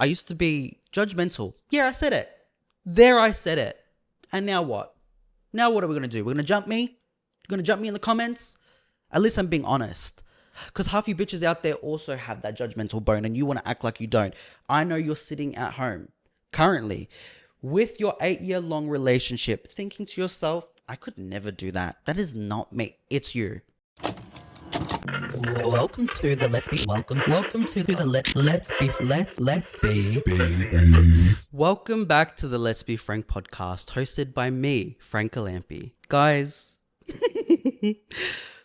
I used to be judgmental. Yeah, I said it. There, I said it. And now what? Now what are we going to do? We're going to jump me? You're going to jump me in the comments? At least I'm being honest. Because half you bitches out there also have that judgmental bone and you want to act like you don't. I know you're sitting at home currently with your 8-year-long relationship thinking to yourself, I could never do that. That is not me. It's you. Welcome to the Let's Be Welcome back to the Let's Be Frank podcast, hosted by me, Frank Alampi. Guys,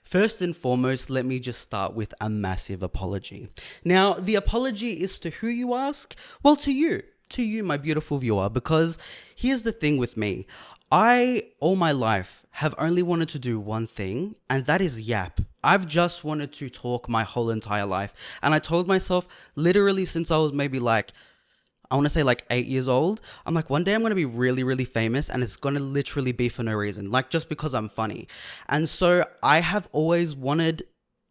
first and foremost, let me just start with a massive apology. Now, the apology is to who, you ask? Well, to you, my beautiful viewer, because here's the thing with me. I, all my life, have only wanted to do one thing, and that is yap. I've just wanted to talk my whole entire life. And I told myself, literally since I was maybe like, I want to say like 8 years old, I'm like, one day I'm going to be really, really famous, and it's going to literally be for no reason, like just because I'm funny. And so I have always wanted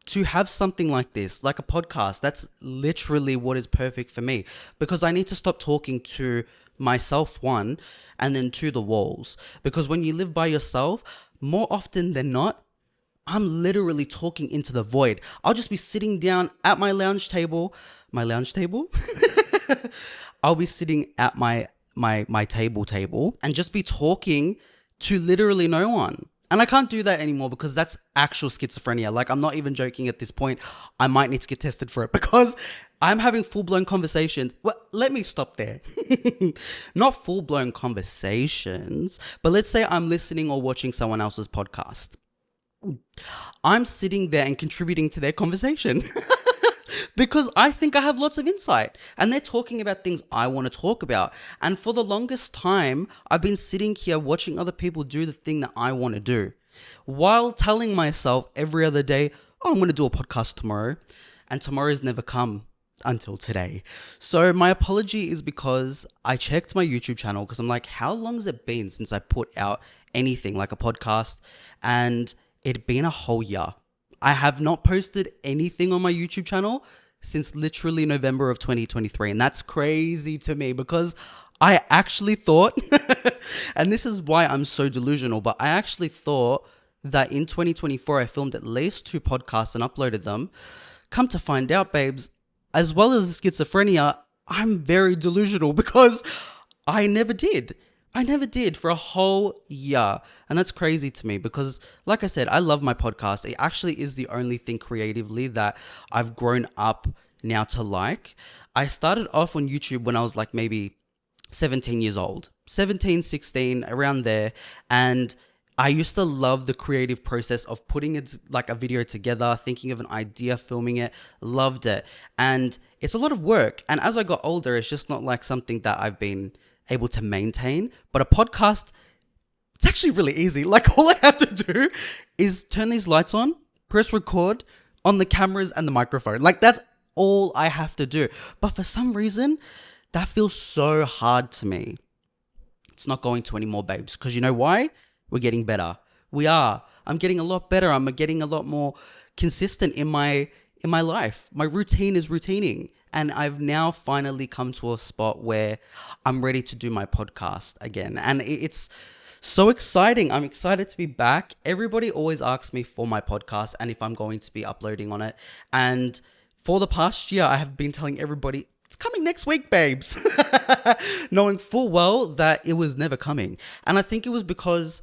to have something like this, like a podcast. That's literally what is perfect for me, because I need to stop talking to myself, one, and then two, the walls. Because when you live by yourself, more often than not, I'm literally talking into the void. I'll just be sitting down at my lounge table. I'll be sitting at my table and just be talking to literally no one. And I can't do that anymore because that's actual schizophrenia. Like, I'm not even joking at this point. I might need to get tested for it because I'm having full-blown conversations. Well, let me stop there. Not full-blown conversations, but let's say I'm listening or watching someone else's podcast. I'm sitting there and contributing to their conversation because I think I have lots of insight, and they're talking about things I want to talk about. And for the longest time, I've been sitting here watching other people do the thing that I want to do, while telling myself every other day, oh, I'm going to do a podcast tomorrow. And tomorrow's never come until today. So my apology is because I checked my YouTube channel, because I'm like, how long has it been since I put out anything like a podcast? And it'd been a whole year. I have not posted anything on my YouTube channel since literally November of 2023. And that's crazy to me, because I actually thought, and this is why I'm so delusional, but I actually thought that in 2024, I filmed at least 2 podcasts and uploaded them. Come to find out, babes, as well as schizophrenia, I'm very delusional, because I never did for a whole year. And that's crazy to me, because like I said, I love my podcast. It actually is the only thing creatively that I've grown up now to like. I started off on YouTube when I was like maybe 17 years old, 17, 16, around there. And I used to love the creative process of putting it like a video together, thinking of an idea, filming it, loved it. And it's a lot of work. And as I got older, it's just not like something that I've been able to maintain. But a podcast, it's actually really easy. Like, all I have to do is turn these lights on, press record on the cameras and the microphone. Like, that's all I have to do. But for some reason, that feels so hard to me. It's not going to anymore, babes, because you know why? We're getting better. We are. I'm getting a lot better. I'm getting a lot more consistent in my life. My routine is routining. And I've now finally come to a spot where I'm ready to do my podcast again. And it's so exciting. I'm excited to be back. Everybody always asks me for my podcast and if I'm going to be uploading on it. And for the past year, I have been telling everybody, it's coming next week, babes. Knowing full well that it was never coming. And I think it was because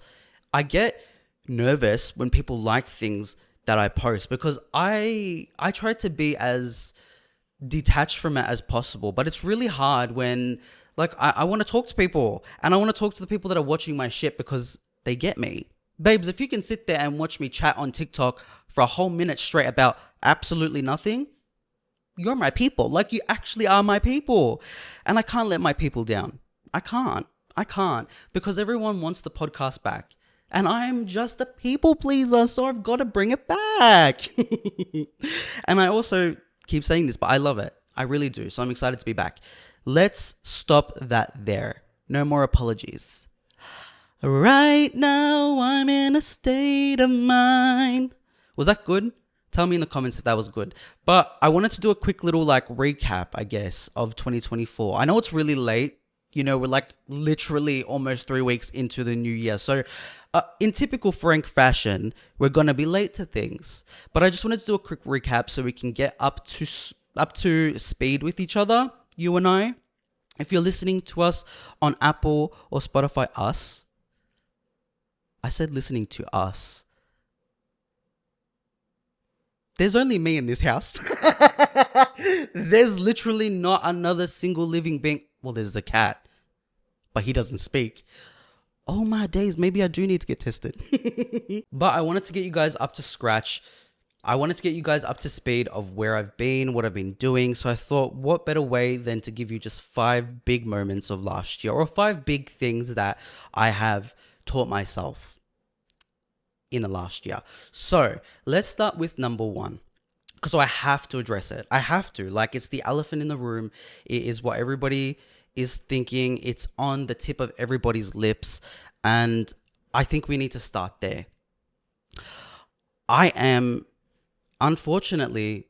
I get nervous when people like things that I post, because I try to be as detached from it as possible. But it's really hard when, like, I want to talk to people, and I want to talk to the people that are watching my shit because they get me. Babes, if you can sit there and watch me chat on TikTok for a whole minute straight about absolutely nothing, you're my people. Like, you actually are my people. And I can't let my people down. I can't, because everyone wants the podcast back. And I'm just a people pleaser, so I've got to bring it back. And I also keep saying this, but I love it. I really do. So I'm excited to be back. Let's stop that there. No more apologies. Right now, I'm in a state of mind. Was that good? Tell me in the comments if that was good. But I wanted to do a quick little like recap, I guess, of 2024. I know it's really late. You know, we're like literally almost 3 weeks into the new year. So in typical Frank fashion, we're going to be late to things. But I just wanted to do a quick recap so we can get up to speed with each other, you and I. If you're listening to us on Apple or Spotify, I said listening to us. There's only me in this house. There's literally not another single living being. Well, there's the cat, but he doesn't speak. Oh my days, maybe I do need to get tested. But I wanted to get you guys up to scratch. I wanted to get you guys up to speed of where I've been, what I've been doing. So I thought, what better way than to give you just 5 big moments of last year, or 5 big things that I have taught myself in the last year. So let's start with number 1. So I have to address it. I have to. Like, it's the elephant in the room. It is what everybody is thinking. It's on the tip of everybody's lips. And I think we need to start there. I am, unfortunately,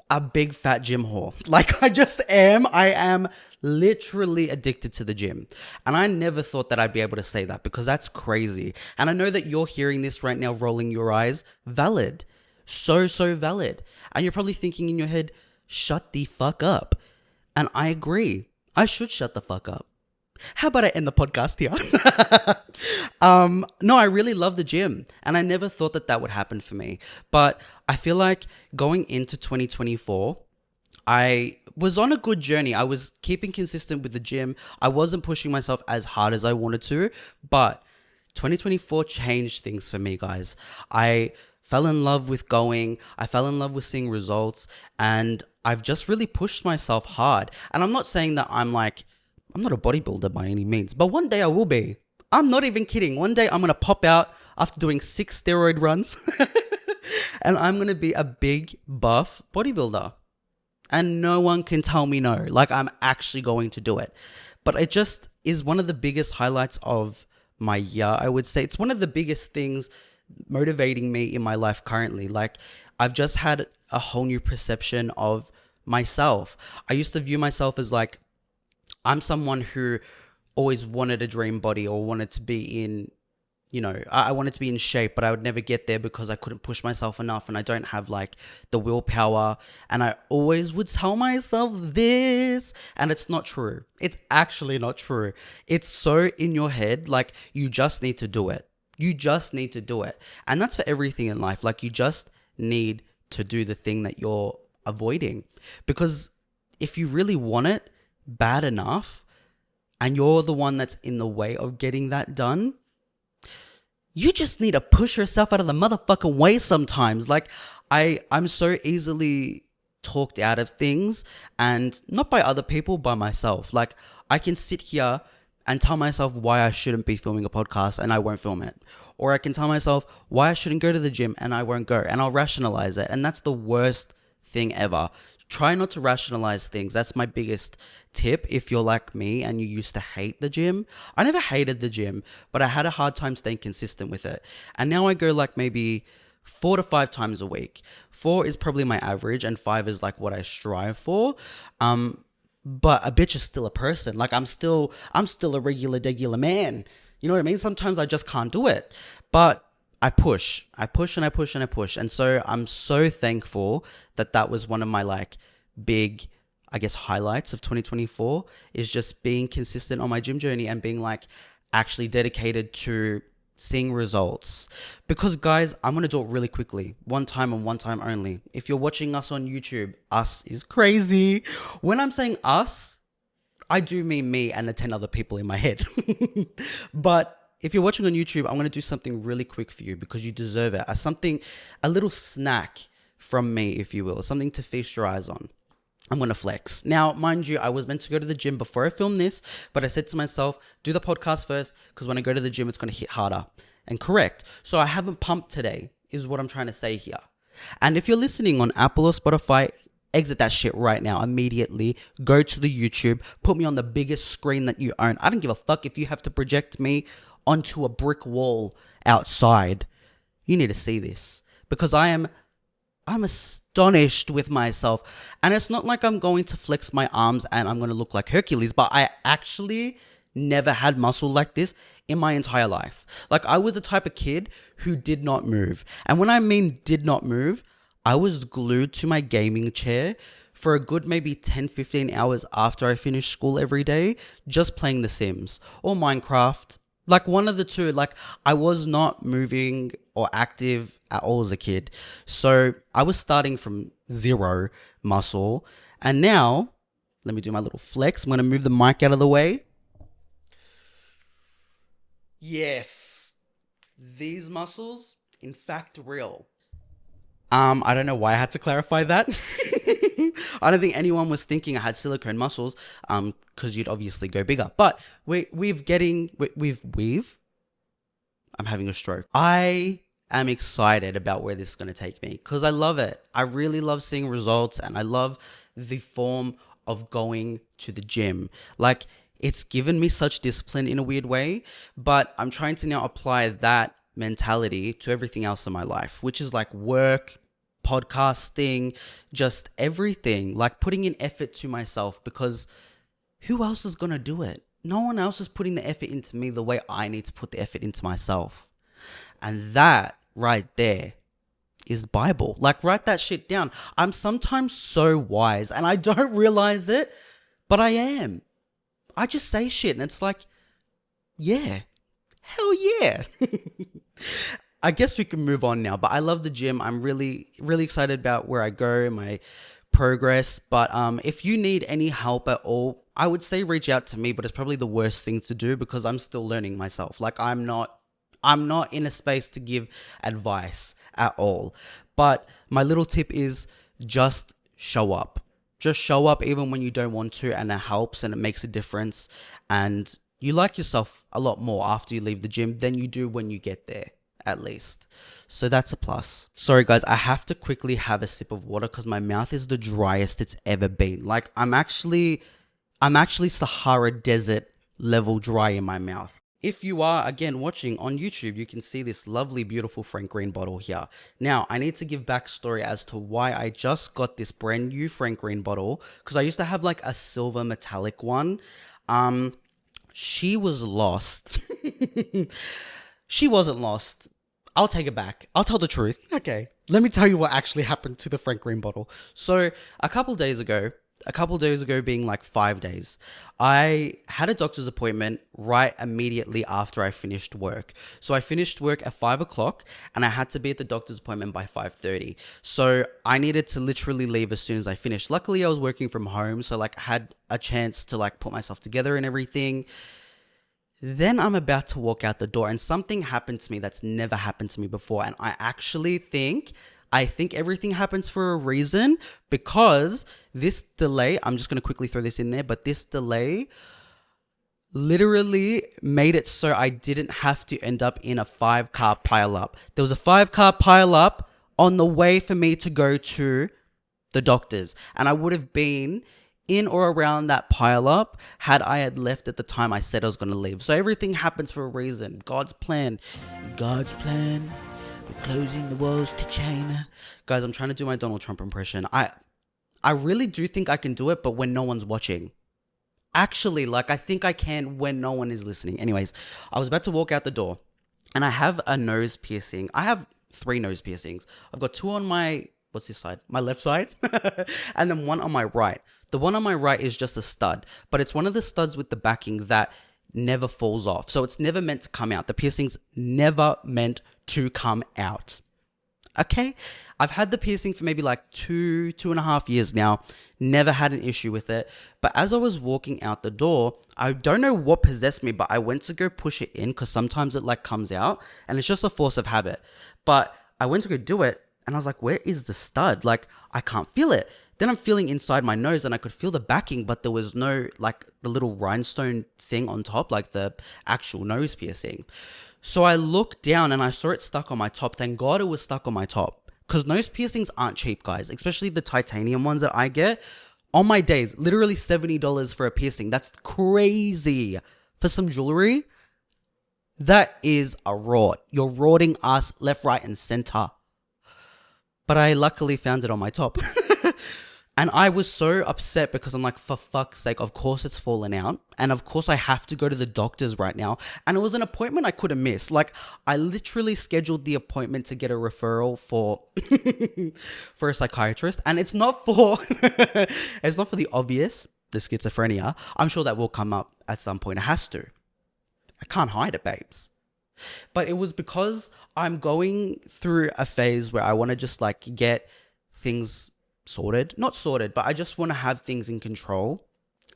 a big fat gym whore. Like, I just am. I am literally addicted to the gym. And I never thought that I'd be able to say that, because that's crazy. And I know that you're hearing this right now, rolling your eyes. Valid. So valid. And you're probably thinking in your head, shut the fuck up. And I agree. I should shut the fuck up. How about I end the podcast here? No, I really love the gym. And I never thought that that would happen for me. But I feel like going into 2024, I was on a good journey. I was keeping consistent with the gym. I wasn't pushing myself as hard as I wanted to. But 2024 changed things for me, guys. I fell in love with going. I fell in love with seeing results. And I've just really pushed myself hard. And I'm not saying that I'm not a bodybuilder by any means, but one day I will be. I'm not even kidding. One day I'm going to pop out after doing 6 steroid runs and I'm going to be a big buff bodybuilder. And no one can tell me no. Like, I'm actually going to do it. But it just is one of the biggest highlights of my year, I would say. It's one of the biggest things motivating me in my life currently. Like, I've just had a whole new perception of myself. I used to view myself as like, I'm someone who always wanted a dream body, or wanted to be in, I wanted to be in shape, but I would never get there because I couldn't push myself enough and I don't have like the willpower. And I always would tell myself this, and it's not true. It's actually not true. It's so in your head, like, you just need to do it. You just need to do it. And that's for everything in life. Like, you just need to do the thing that you're avoiding. Because if you really want it bad enough, and you're the one that's in the way of getting that done, you just need to push yourself out of the motherfucking way sometimes. Like, I'm so easily talked out of things, and not by other people, by myself. Like, I can sit here and tell myself why I shouldn't be filming a podcast and I won't film it. Or I can tell myself why I shouldn't go to the gym and I won't go, and I'll rationalize it. And that's the worst thing ever. Try not to rationalize things. That's my biggest tip. If you're like me and you used to hate the gym, I never hated the gym, but I had a hard time staying consistent with it. And now I go like maybe 4 to 5 times a week. 4 is probably my average, and 5 is like what I strive for. But a bitch is still a person. Like, I'm still a regular man. You know what I mean? Sometimes I just can't do it. But I push and I push and I push. And so I'm so thankful that was one of my like big, I guess, highlights of 2024, is just being consistent on my gym journey and being like actually dedicated to seeing results. Because guys, I'm going to do it really quickly. One time and one time only. If you're watching us on YouTube, us is crazy. When I'm saying us, I do mean me and the 10 other people in my head. But if you're watching on YouTube, I'm going to do something really quick for you because you deserve it. A little snack from me, if you will. Something to feast your eyes on. I'm going to flex. Now, mind you, I was meant to go to the gym before I filmed this, but I said to myself, do the podcast first, because when I go to the gym, it's going to hit harder. And correct. So I haven't pumped today, is what I'm trying to say here. And if you're listening on Apple or Spotify, exit that shit right now, immediately. Go to the YouTube, put me on the biggest screen that you own. I don't give a fuck if you have to project me onto a brick wall outside. You need to see this, because I am I'm astonished with myself. And it's not like I'm going to flex my arms and I'm going to look like Hercules, but I actually never had muscle like this in my entire life. Like, I was the type of kid who did not move. And when I mean did not move, I was glued to my gaming chair for a good maybe 10, 15 hours after I finished school every day, just playing The Sims or Minecraft. Like, one of the two. Like, I was not moving or active at all as a kid. So I was starting from zero muscle. And now, let me do my little flex. I'm going to move the mic out of the way. Yes, these muscles, in fact, real. I don't know why I had to clarify that. I don't think anyone was thinking I had silicone muscles, because you'd obviously go bigger. But I'm having a stroke. I am excited about where this is going to take me because I love it. I really love seeing results, and I love the form of going to the gym. Like, it's given me such discipline in a weird way, but I'm trying to now apply that mentality to everything else in my life, which is like work, podcasting, just everything, like putting in effort to myself, because who else is going to do it? No one else is putting the effort into me the way I need to put the effort into myself. And that right there is Bible. Like, write that shit down. I'm sometimes so wise and I don't realize it, but I am. I just say shit and it's like, yeah, hell yeah. I guess we can move on now, but I love the gym. I'm really, really excited about where I go, my progress. But if you need any help at all, I would say reach out to me, but it's probably the worst thing to do because I'm still learning myself. Like, I'm not in a space to give advice at all. But my little tip is just show up. Just show up even when you don't want to, and it helps and it makes a difference. And you like yourself a lot more after you leave the gym than you do when you get there, at least. So that's a plus. Sorry guys, I have to quickly have a sip of water because my mouth is the driest it's ever been. Like, I'm actually Sahara Desert level dry in my mouth. If you are, again, watching on YouTube, you can see this lovely, beautiful Frank Green bottle here. Now, I need to give backstory as to why I just got this brand new Frank Green bottle, because I used to have like a silver metallic one. She was lost. She wasn't lost. I'll take it back. I'll tell the truth. Okay, let me tell you what actually happened to the Frank Green bottle. So a couple days ago being like 5 days, I had a doctor's appointment right immediately after I finished work. So I finished work at 5 o'clock and I had to be at the doctor's appointment by 5:30. So I needed to literally leave as soon as I finished. Luckily, I was working from home, so like I had a chance to like put myself together and everything. Then I'm about to walk out the door and something happened to me that's never happened to me before. And I think everything happens for a reason, because this delay, I'm just going to quickly throw this in there, but this delay literally made it so I didn't have to end up in a 5-car pileup. There was a 5-car pileup on the way for me to go to the doctor's, and I would have been in or around that pileup had I had left at the time I said I was going to leave. So everything happens for a reason. God's plan. We're closing the walls to China. Guys, I'm trying to do my Donald Trump impression. I really do think I can do it, but when no one's watching. Actually, like, I think I can when no one is listening. Anyways, I was about to walk out the door and I have a nose piercing. I have 3 nose piercings. I've got 2 on my, what's this side? My left side. And then 1 on my right. The one on my right is just a stud, but it's one of the studs with the backing that never falls off. So it's never meant to come out. The piercing's never meant to come out. Okay? I've had the piercing for maybe like 2.5 years now. Never had an issue with it. But as I was walking out the door, I don't know what possessed me, but I went to go push it in because sometimes it like comes out and it's just a force of habit. But I went to go do it and I was like, where is the stud? Like, I can't feel it. Then I'm feeling inside my nose and I could feel the backing, but there was no like the little rhinestone thing on top, like the actual nose piercing. So I looked down and I saw it stuck on my top. Thank God it was stuck on my top, because nose piercings aren't cheap, guys, especially the titanium ones that I get. On my days, literally $70 for a piercing. That's crazy. For some jewelry, that is a rort. You're rorting us left, right, and center. But I luckily found it on my top. And I was so upset because I'm like, for fuck's sake, of course it's fallen out. And of course I have to go to the doctor's right now. And it was an appointment I could have missed. Like, I literally scheduled the appointment to get a referral for for a psychiatrist. And it's not for it's not for the obvious, the schizophrenia. I'm sure that will come up at some point. It has to. I can't hide it, babes. But it was because I'm going through a phase where I want to just like get things sorted. Not sorted, but I just want to have things in control.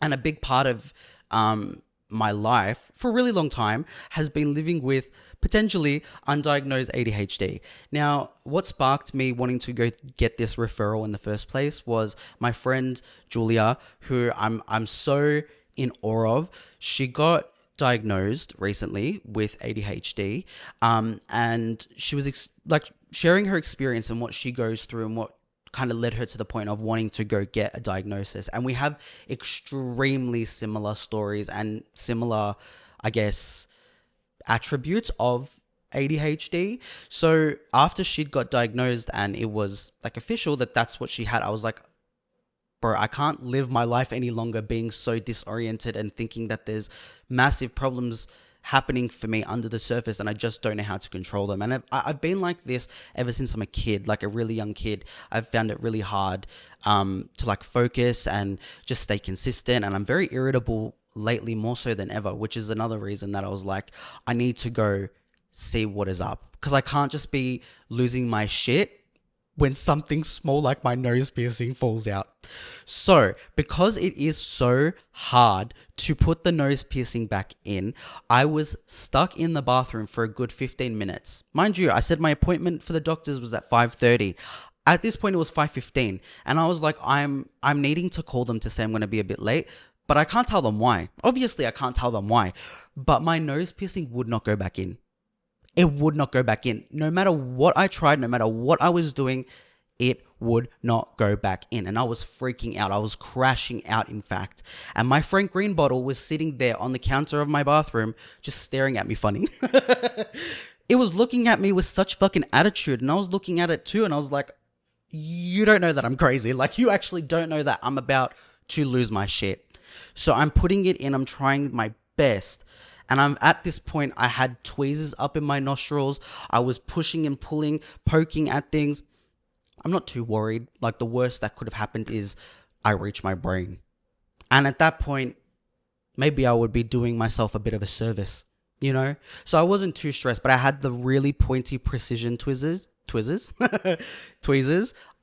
And a big part of my life for a really long time has been living with potentially undiagnosed ADHD. Now, what sparked me wanting to go get this referral in the first place was my friend Julia, who I'm so in awe of. She got diagnosed recently with ADHD, and she was like sharing her experience and what she goes through and what kind of led her to the point of wanting to go get a diagnosis. And we have extremely similar stories and similar, I guess, attributes of ADHD. So after she'd got diagnosed and it was like official that that's what she had, I was like, bro, I can't live my life any longer being so disoriented and thinking that there's massive problems happening for me under the surface and I just don't know how to control them. And I've been like this ever since I'm a kid, like a really young kid. I've found it really hard to like focus and just stay consistent. And I'm very irritable lately, more so than ever, which is another reason that I was like, I need to go see what is up, because I can't just be losing my shit when something small like my nose piercing falls out. So, because it is so hard to put the nose piercing back in, I was stuck in the bathroom for a good 15 minutes. Mind you, I said my appointment for the doctors was at 5:30. At this point, it was 5:15. And I was like, I'm needing to call them to say I'm going to be a bit late, but I can't tell them why. Obviously, I can't tell them why. But my nose piercing would not go back in. It would not go back in. No matter what I tried, no matter what I was doing, it would not go back in. And I was freaking out. I was crashing out, in fact. And my Frank Green bottle was sitting there on the counter of my bathroom, just staring at me funny. It was looking at me with such fucking attitude. And I was looking at it too. And I was like, you don't know that I'm crazy. Like, you actually don't know that I'm about to lose my shit. So I'm putting it in. I'm trying my best. And I'm at this point, I had tweezers up in my nostrils. I was pushing and pulling, poking at things. I'm not too worried. Like, the worst that could have happened is I reach my brain. And at that point, maybe I would be doing myself a bit of a service, you know? So I wasn't too stressed, but I had the really pointy precision tweezers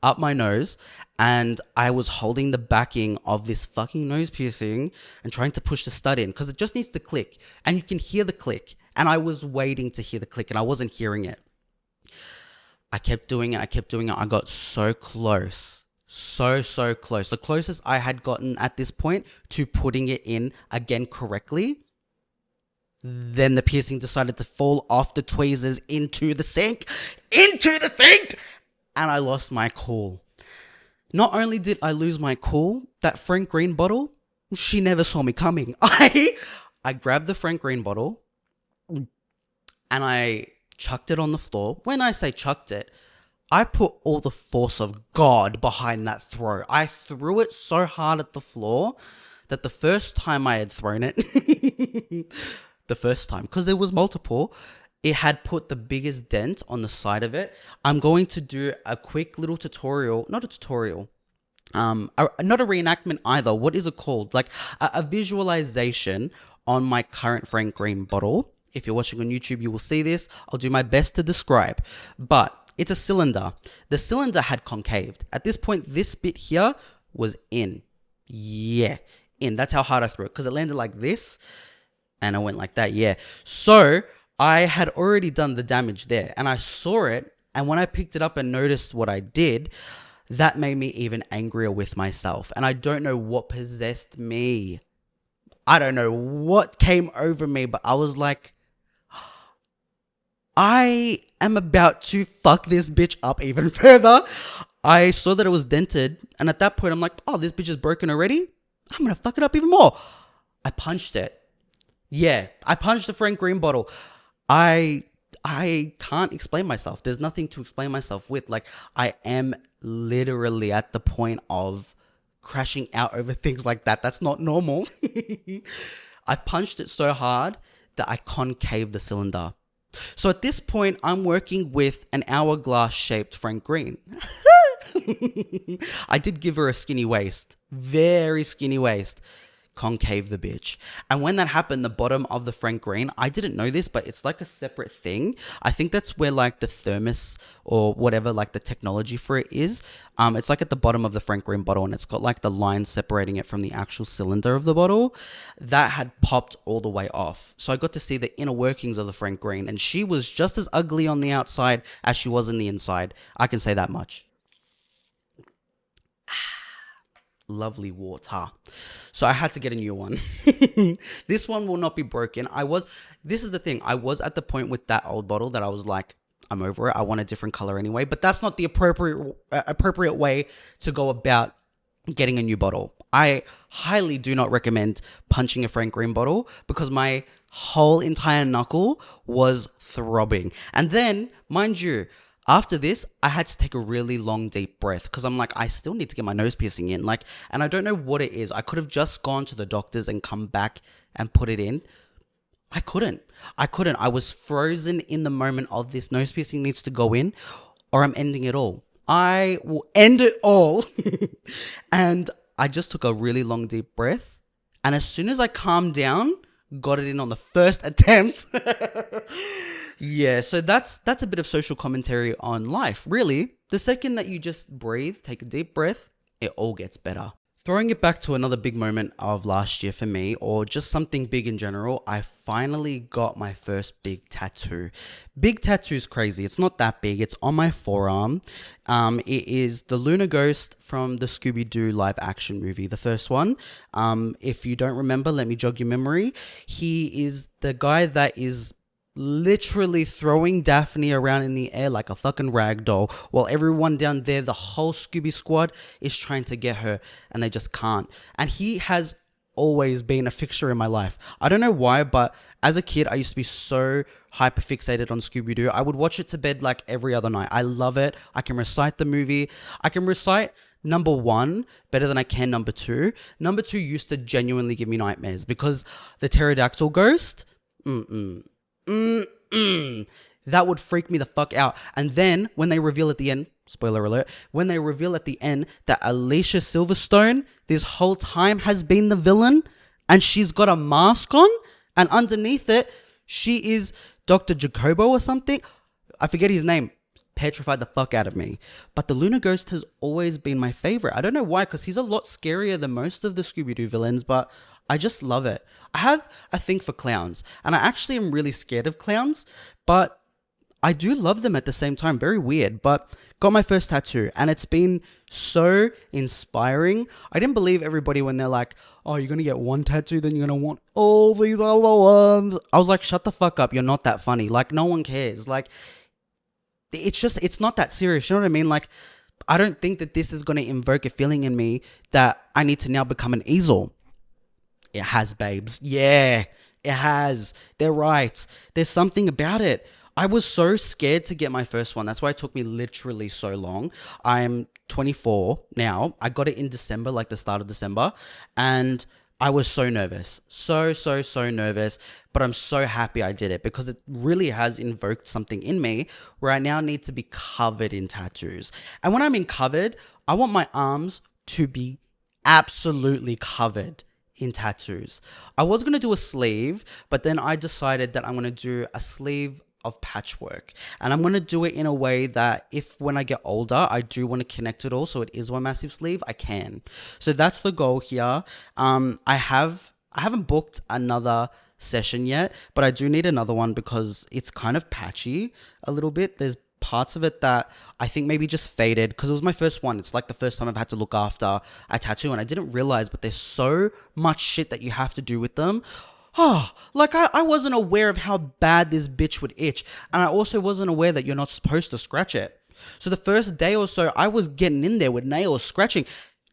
up my nose. And I was holding the backing of this fucking nose piercing and trying to push the stud in because it just needs to click. And you can hear the click. And I was waiting to hear the click and I wasn't hearing it. I kept doing it. I got so close. So close. The closest I had gotten at this point to putting it in again correctly. Then the piercing decided to fall off the tweezers into the sink. And I lost my cool. Not only did I lose my cool, that Frank Green bottle, she never saw me coming. I grabbed the Frank Green bottle and I chucked it on the floor. When I say chucked it, I put all the force of God behind that throw. I threw it so hard at the floor that the first time I had thrown it, the first time, because there was multiple, it had put the biggest dent on the side of it. I'm going to do a quick little tutorial, not a reenactment either. What is it called? Like a visualization on my current Frank Green bottle. If you're watching on YouTube, you will see this. I'll do my best to describe, but it's a cylinder. The cylinder had concaved. At this point, this bit here was in. Yeah, in. That's how hard I threw it because it landed like this and I went like that. Yeah. So I had already done the damage there and I saw it. And when I picked it up and noticed what I did, that made me even angrier with myself. And I don't know what possessed me. I don't know what came over me, but I was like, I am about to fuck this bitch up even further. I saw that it was dented. And at that point, I'm like, oh, this bitch is broken already? I'm going to fuck it up even more. I punched it. Yeah, I punched the Frank Green bottle. I I can't explain myself. There's nothing to explain myself with. Like, I am literally at the point of crashing out over things like that. That's not normal. I punched it so hard that I concaved the cylinder. So at this point, I'm working with an hourglass shaped Frank Green. I did give her a skinny waist, very skinny waist. Concave the bitch. And when that happened, the bottom of the Frank Green, I didn't know this, but it's like a separate thing. I think that's where like the thermos or whatever, like the technology for it is. It's like at the bottom of the Frank Green bottle, and it's got like the line separating it from the actual cylinder of the bottle. That had popped all the way off. So I got to see the inner workings of the Frank Green, and she was just as ugly on the outside as she was in the inside. I can say that much. Lovely water. So I had to get a new one. This one will not be broken. This is the thing. I was at the point with that old bottle that I was like, I'm over it. I want a different color anyway. But that's not the appropriate way to go about getting a new bottle. I highly do not recommend punching a Frank Green bottle because my whole entire knuckle was throbbing. And then, mind you, after this, I had to take a really long, deep breath because I'm like, I still need to get my nose piercing in. Like, and I don't know what it is. I could have just gone to the doctors and come back and put it in. I couldn't. I was frozen in the moment of this nose piercing needs to go in or I'm ending it all. I will end it all. And I just took a really long, deep breath. And as soon as I calmed down, got it in on the first attempt. Yeah, so that's a bit of social commentary on life. Really, the second that you just breathe, take a deep breath, it all gets better. Throwing it back to another big moment of last year for me, or just something big in general, I finally got my first big tattoo. Big tattoo's crazy. It's not that big. It's on my forearm. It is the Lunar Ghost from the Scooby-Doo live action movie, the first one. If you don't remember, let me jog your memory. He is the guy that is literally throwing Daphne around in the air like a fucking rag doll while everyone down there, the whole Scooby squad, is trying to get her and they just can't. And he has always been a fixture in my life. I don't know why, but as a kid, I used to be so hyper fixated on Scooby-Doo. I would watch it to bed like every other night. I love it. I can recite the movie. I can recite number 1 better than I can number 2. Number 2 used to genuinely give me nightmares because the pterodactyl ghost, that would freak me the fuck out. And then when they reveal at the end, spoiler alert, when they reveal at the end that Alicia Silverstone this whole time has been the villain and she's got a mask on and underneath it she is Dr. Jacobo or something, I forget his name, petrified the fuck out of me. But the Lunar Ghost has always been my favorite. I don't know why, because he's a lot scarier than most of the Scooby-Doo villains, but I just love it. I have a thing for clowns, and I actually am really scared of clowns, but I do love them at the same time. Very weird, but got my first tattoo, and it's been so inspiring. I didn't believe everybody when they're like, oh, you're going to get one tattoo, then you're going to want all these other ones. I was like, shut the fuck up. You're not that funny. Like, no one cares. Like, it's not that serious. You know what I mean? Like, I don't think that this is going to invoke a feeling in me that I need to now become an easel. It has, babes. Yeah, it has. They're right. There's something about it. I was so scared to get my first one. That's why it took me literally so long. I'm 24 now. I got it in December, like the start of December. And I was so nervous. So nervous. But I'm so happy I did it because it really has invoked something in me where I now need to be covered in tattoos. And when I mean covered, I want my arms to be absolutely covered in tattoos. I was going to do a sleeve, but then I decided that I'm going to do a sleeve of patchwork, and I'm going to do it in a way that if when I get older I do want to connect it all so it is one massive sleeve, I can. So that's the goal here. I haven't booked another session yet, but I do need another one because it's kind of patchy a little bit. There's parts of it that I think maybe just faded because it was my first one. It's like the first time I've had to look after a tattoo, and I didn't realize, but there's so much shit that you have to do with them. Oh, like I wasn't aware of how bad this bitch would itch. And I also wasn't aware that you're not supposed to scratch it. So the first day or so, I was getting in there with nails scratching.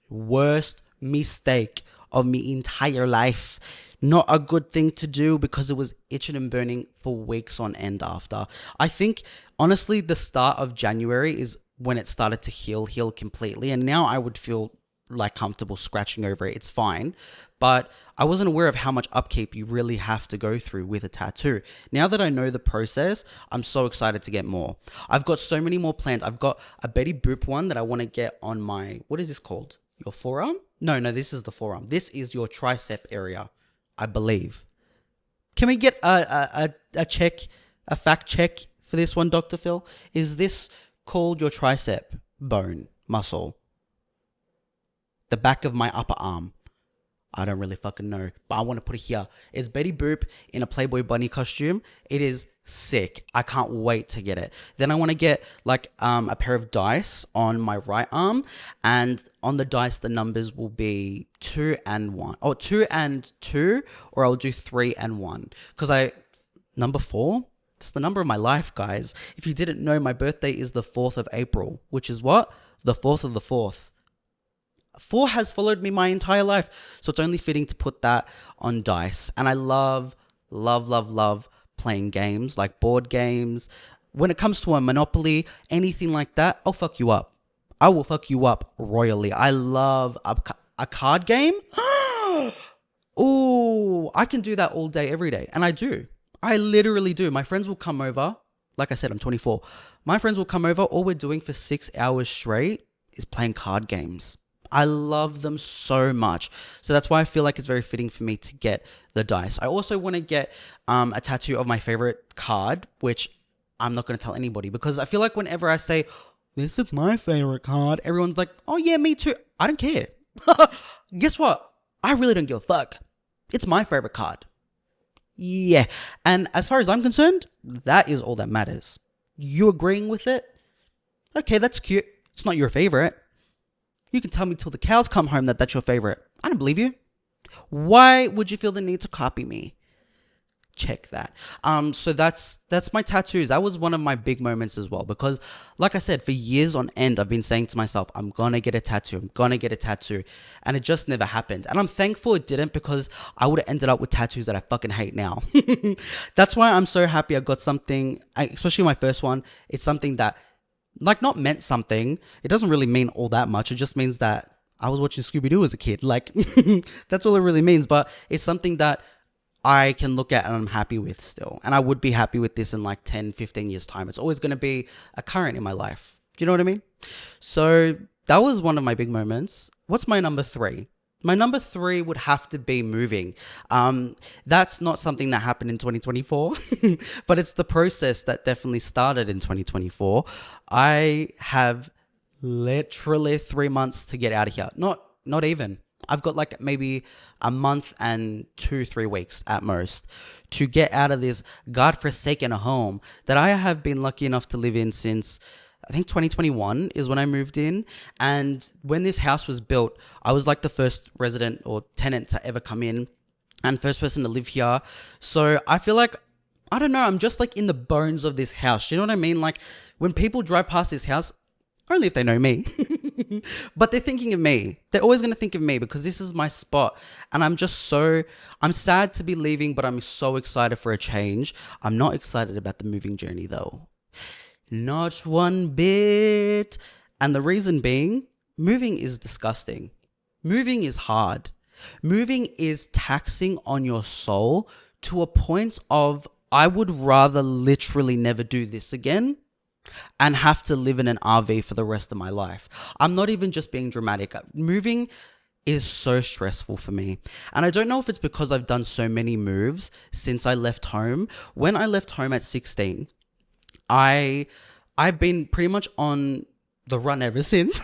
Worst mistake of me entire life. Not a good thing to do because it was itching and burning for weeks on end after. I think, honestly, the start of January is when it started to heal completely. And now I would feel like comfortable scratching over it. It's fine. But I wasn't aware of how much upkeep you really have to go through with a tattoo. Now that I know the process, I'm so excited to get more. I've got so many more planned. I've got a Betty Boop one that I want to get on my, what is this called? Your forearm? No, this is the forearm. This is your tricep area, I believe. Can we get a check, a fact check for this one, Dr. Phil? Is this called your tricep bone muscle? The back of my upper arm. I don't really fucking know, but I want to put it here. It's Betty Boop in a Playboy bunny costume. It is sick. I can't wait to get it. Then I want to get like a pair of dice on my right arm, and on the dice the numbers will be 2 and 1, or 2 and 2, or I'll do 3 and 1, because number 4, it's the number of my life, guys. If you didn't know, my birthday is the 4th of April, which is what? The 4th of the 4th. 4 has followed me my entire life, so it's only fitting to put that on dice. And I love playing games, like board games. When it comes to a Monopoly, anything like that, I'll fuck you up. I will fuck you up royally. I love a card game. Oh, I can do that all day, every day. And I do. I literally do. My friends will come over. Like I said, I'm 24. My friends will come over. All we're doing for 6 hours straight is playing card games. I love them so much. So that's why I feel like it's very fitting for me to get the dice. I also want to get a tattoo of my favorite card, which I'm not going to tell anybody, because I feel like whenever I say, this is my favorite card, everyone's like, oh yeah, me too. I don't care. Guess what? I really don't give a fuck. It's my favorite card. Yeah. And as far as I'm concerned, that is all that matters. You agreeing with it? Okay, that's cute. It's not your favorite. You can tell me till the cows come home that that's your favorite. I don't believe you. Why would you feel the need to copy me? Check that. So that's my tattoos. That was one of my big moments as well, because like I said, for years on end, I've been saying to myself, I'm gonna get a tattoo. I'm gonna get a tattoo. And it just never happened. And I'm thankful it didn't, because I would have ended up with tattoos that I fucking hate now. That's why I'm so happy I got something, especially my first one. It's something that like not meant something. It doesn't really mean all that much. It just means that I was watching Scooby-Doo as a kid. Like that's all it really means. But it's something that I can look at and I'm happy with still. And I would be happy with this in like 10, 15 years time. It's always going to be a current in my life. Do you know what I mean? So that was one of my big moments. What's my number 3? My number 3 would have to be moving. That's not something that happened in 2024, but it's the process that definitely started in 2024. I have literally 3 months to get out of here. Not even. I've got like maybe a month and 2-3 weeks at most to get out of this godforsaken home that I have been lucky enough to live in since I think 2021 is when I moved in. And when this house was built, I was like the first resident or tenant to ever come in and first person to live here. So I feel like, I don't know, I'm just like in the bones of this house. Do you know what I mean? Like when people drive past this house, only if they know me, but they're thinking of me. They're always going to think of me because this is my spot. And I'm sad to be leaving, but I'm so excited for a change. I'm not excited about the moving journey though. Not one bit. And the reason being, moving is disgusting. Moving is hard. Moving is taxing on your soul to a point of, I would rather literally never do this again and have to live in an RV for the rest of my life. I'm not even just being dramatic. Moving is so stressful for me. And I don't know if it's because I've done so many moves since I left home. When I left home at 16, I've been pretty much on the run ever since.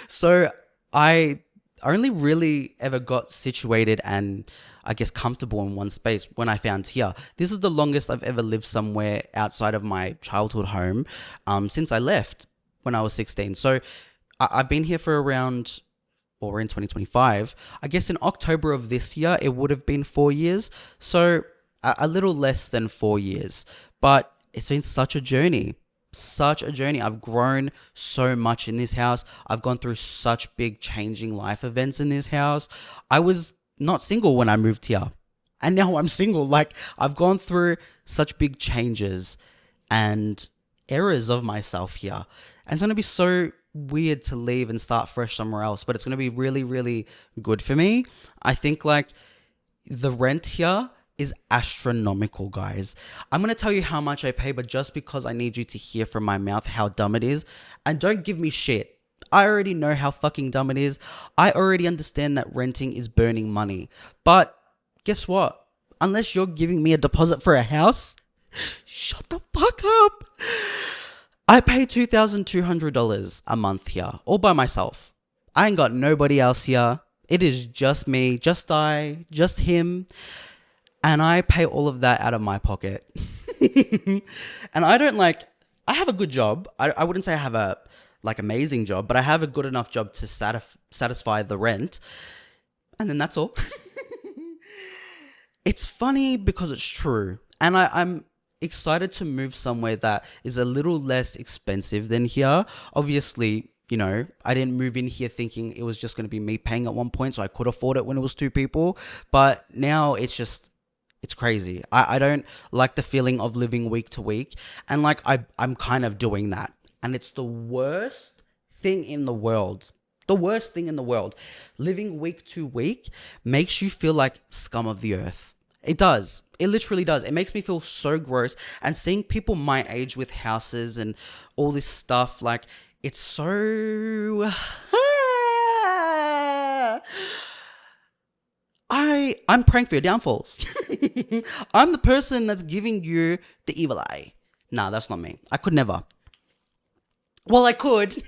So I only really ever got situated and I guess comfortable in one space when I found here. This is the longest I've ever lived somewhere outside of my childhood home since I left when I was 16. So I've been here for around, well, we're in 2025. I guess in October of this year, it would have been 4 years. So a little less than 4 years. But it's been such a journey. Such a journey. I've grown so much in this house. I've gone through such big changing life events in this house. I was not single when I moved here. And now I'm single. Like, I've gone through such big changes and errors of myself here. And it's going to be so weird to leave and start fresh somewhere else. But it's going to be really, really good for me. I think, like, the rent here is astronomical, guys. I'm going to tell you how much I pay, but just because I need you to hear from my mouth how dumb it is. And don't give me shit. I already know how fucking dumb it is. I already understand that renting is burning money. But guess what? Unless you're giving me a deposit for a house, shut the fuck up. I pay $2,200 a month here, all by myself. I ain't got nobody else here. It is just me, just him. And I pay all of that out of my pocket. And I have a good job. I wouldn't say I have a amazing job, but I have a good enough job to satisfy the rent. And then that's all. It's funny because it's true. And I'm excited to move somewhere that is a little less expensive than here. Obviously, you know, I didn't move in here thinking it was just going to be me paying at one point, so I could afford it when it was 2 people. But now it's crazy. I don't like the feeling of living week to week. And like, I'm kind of doing that. And it's the worst thing in the world. The worst thing in the world. Living week to week makes you feel like scum of the earth. It does. It literally does. It makes me feel so gross. And seeing people my age with houses and all this stuff, like, it's so... I'm praying for your downfalls. I'm the person that's giving you the evil eye. Nah, that's not me. I could never. Well, I could.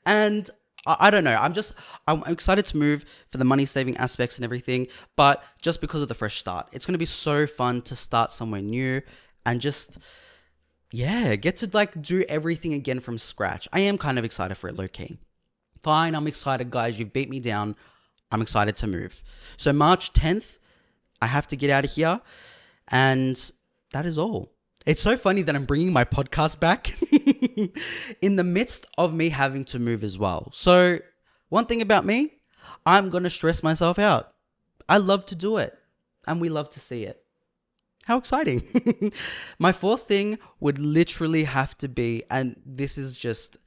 And I don't know. I'm excited to move for the money saving aspects and everything, but just because of the fresh start. It's going to be so fun to start somewhere new and just, yeah, get to like do everything again from scratch. I am kind of excited for it, low key. Fine, I'm excited, guys. You've beat me down. I'm excited to move. So March 10th, I have to get out of here, and that is all. It's so funny that I'm bringing my podcast back in the midst of me having to move as well. So one thing about me, I'm going to stress myself out. I love to do it, and we love to see it. How exciting. My fourth thing would literally have to be, and this is just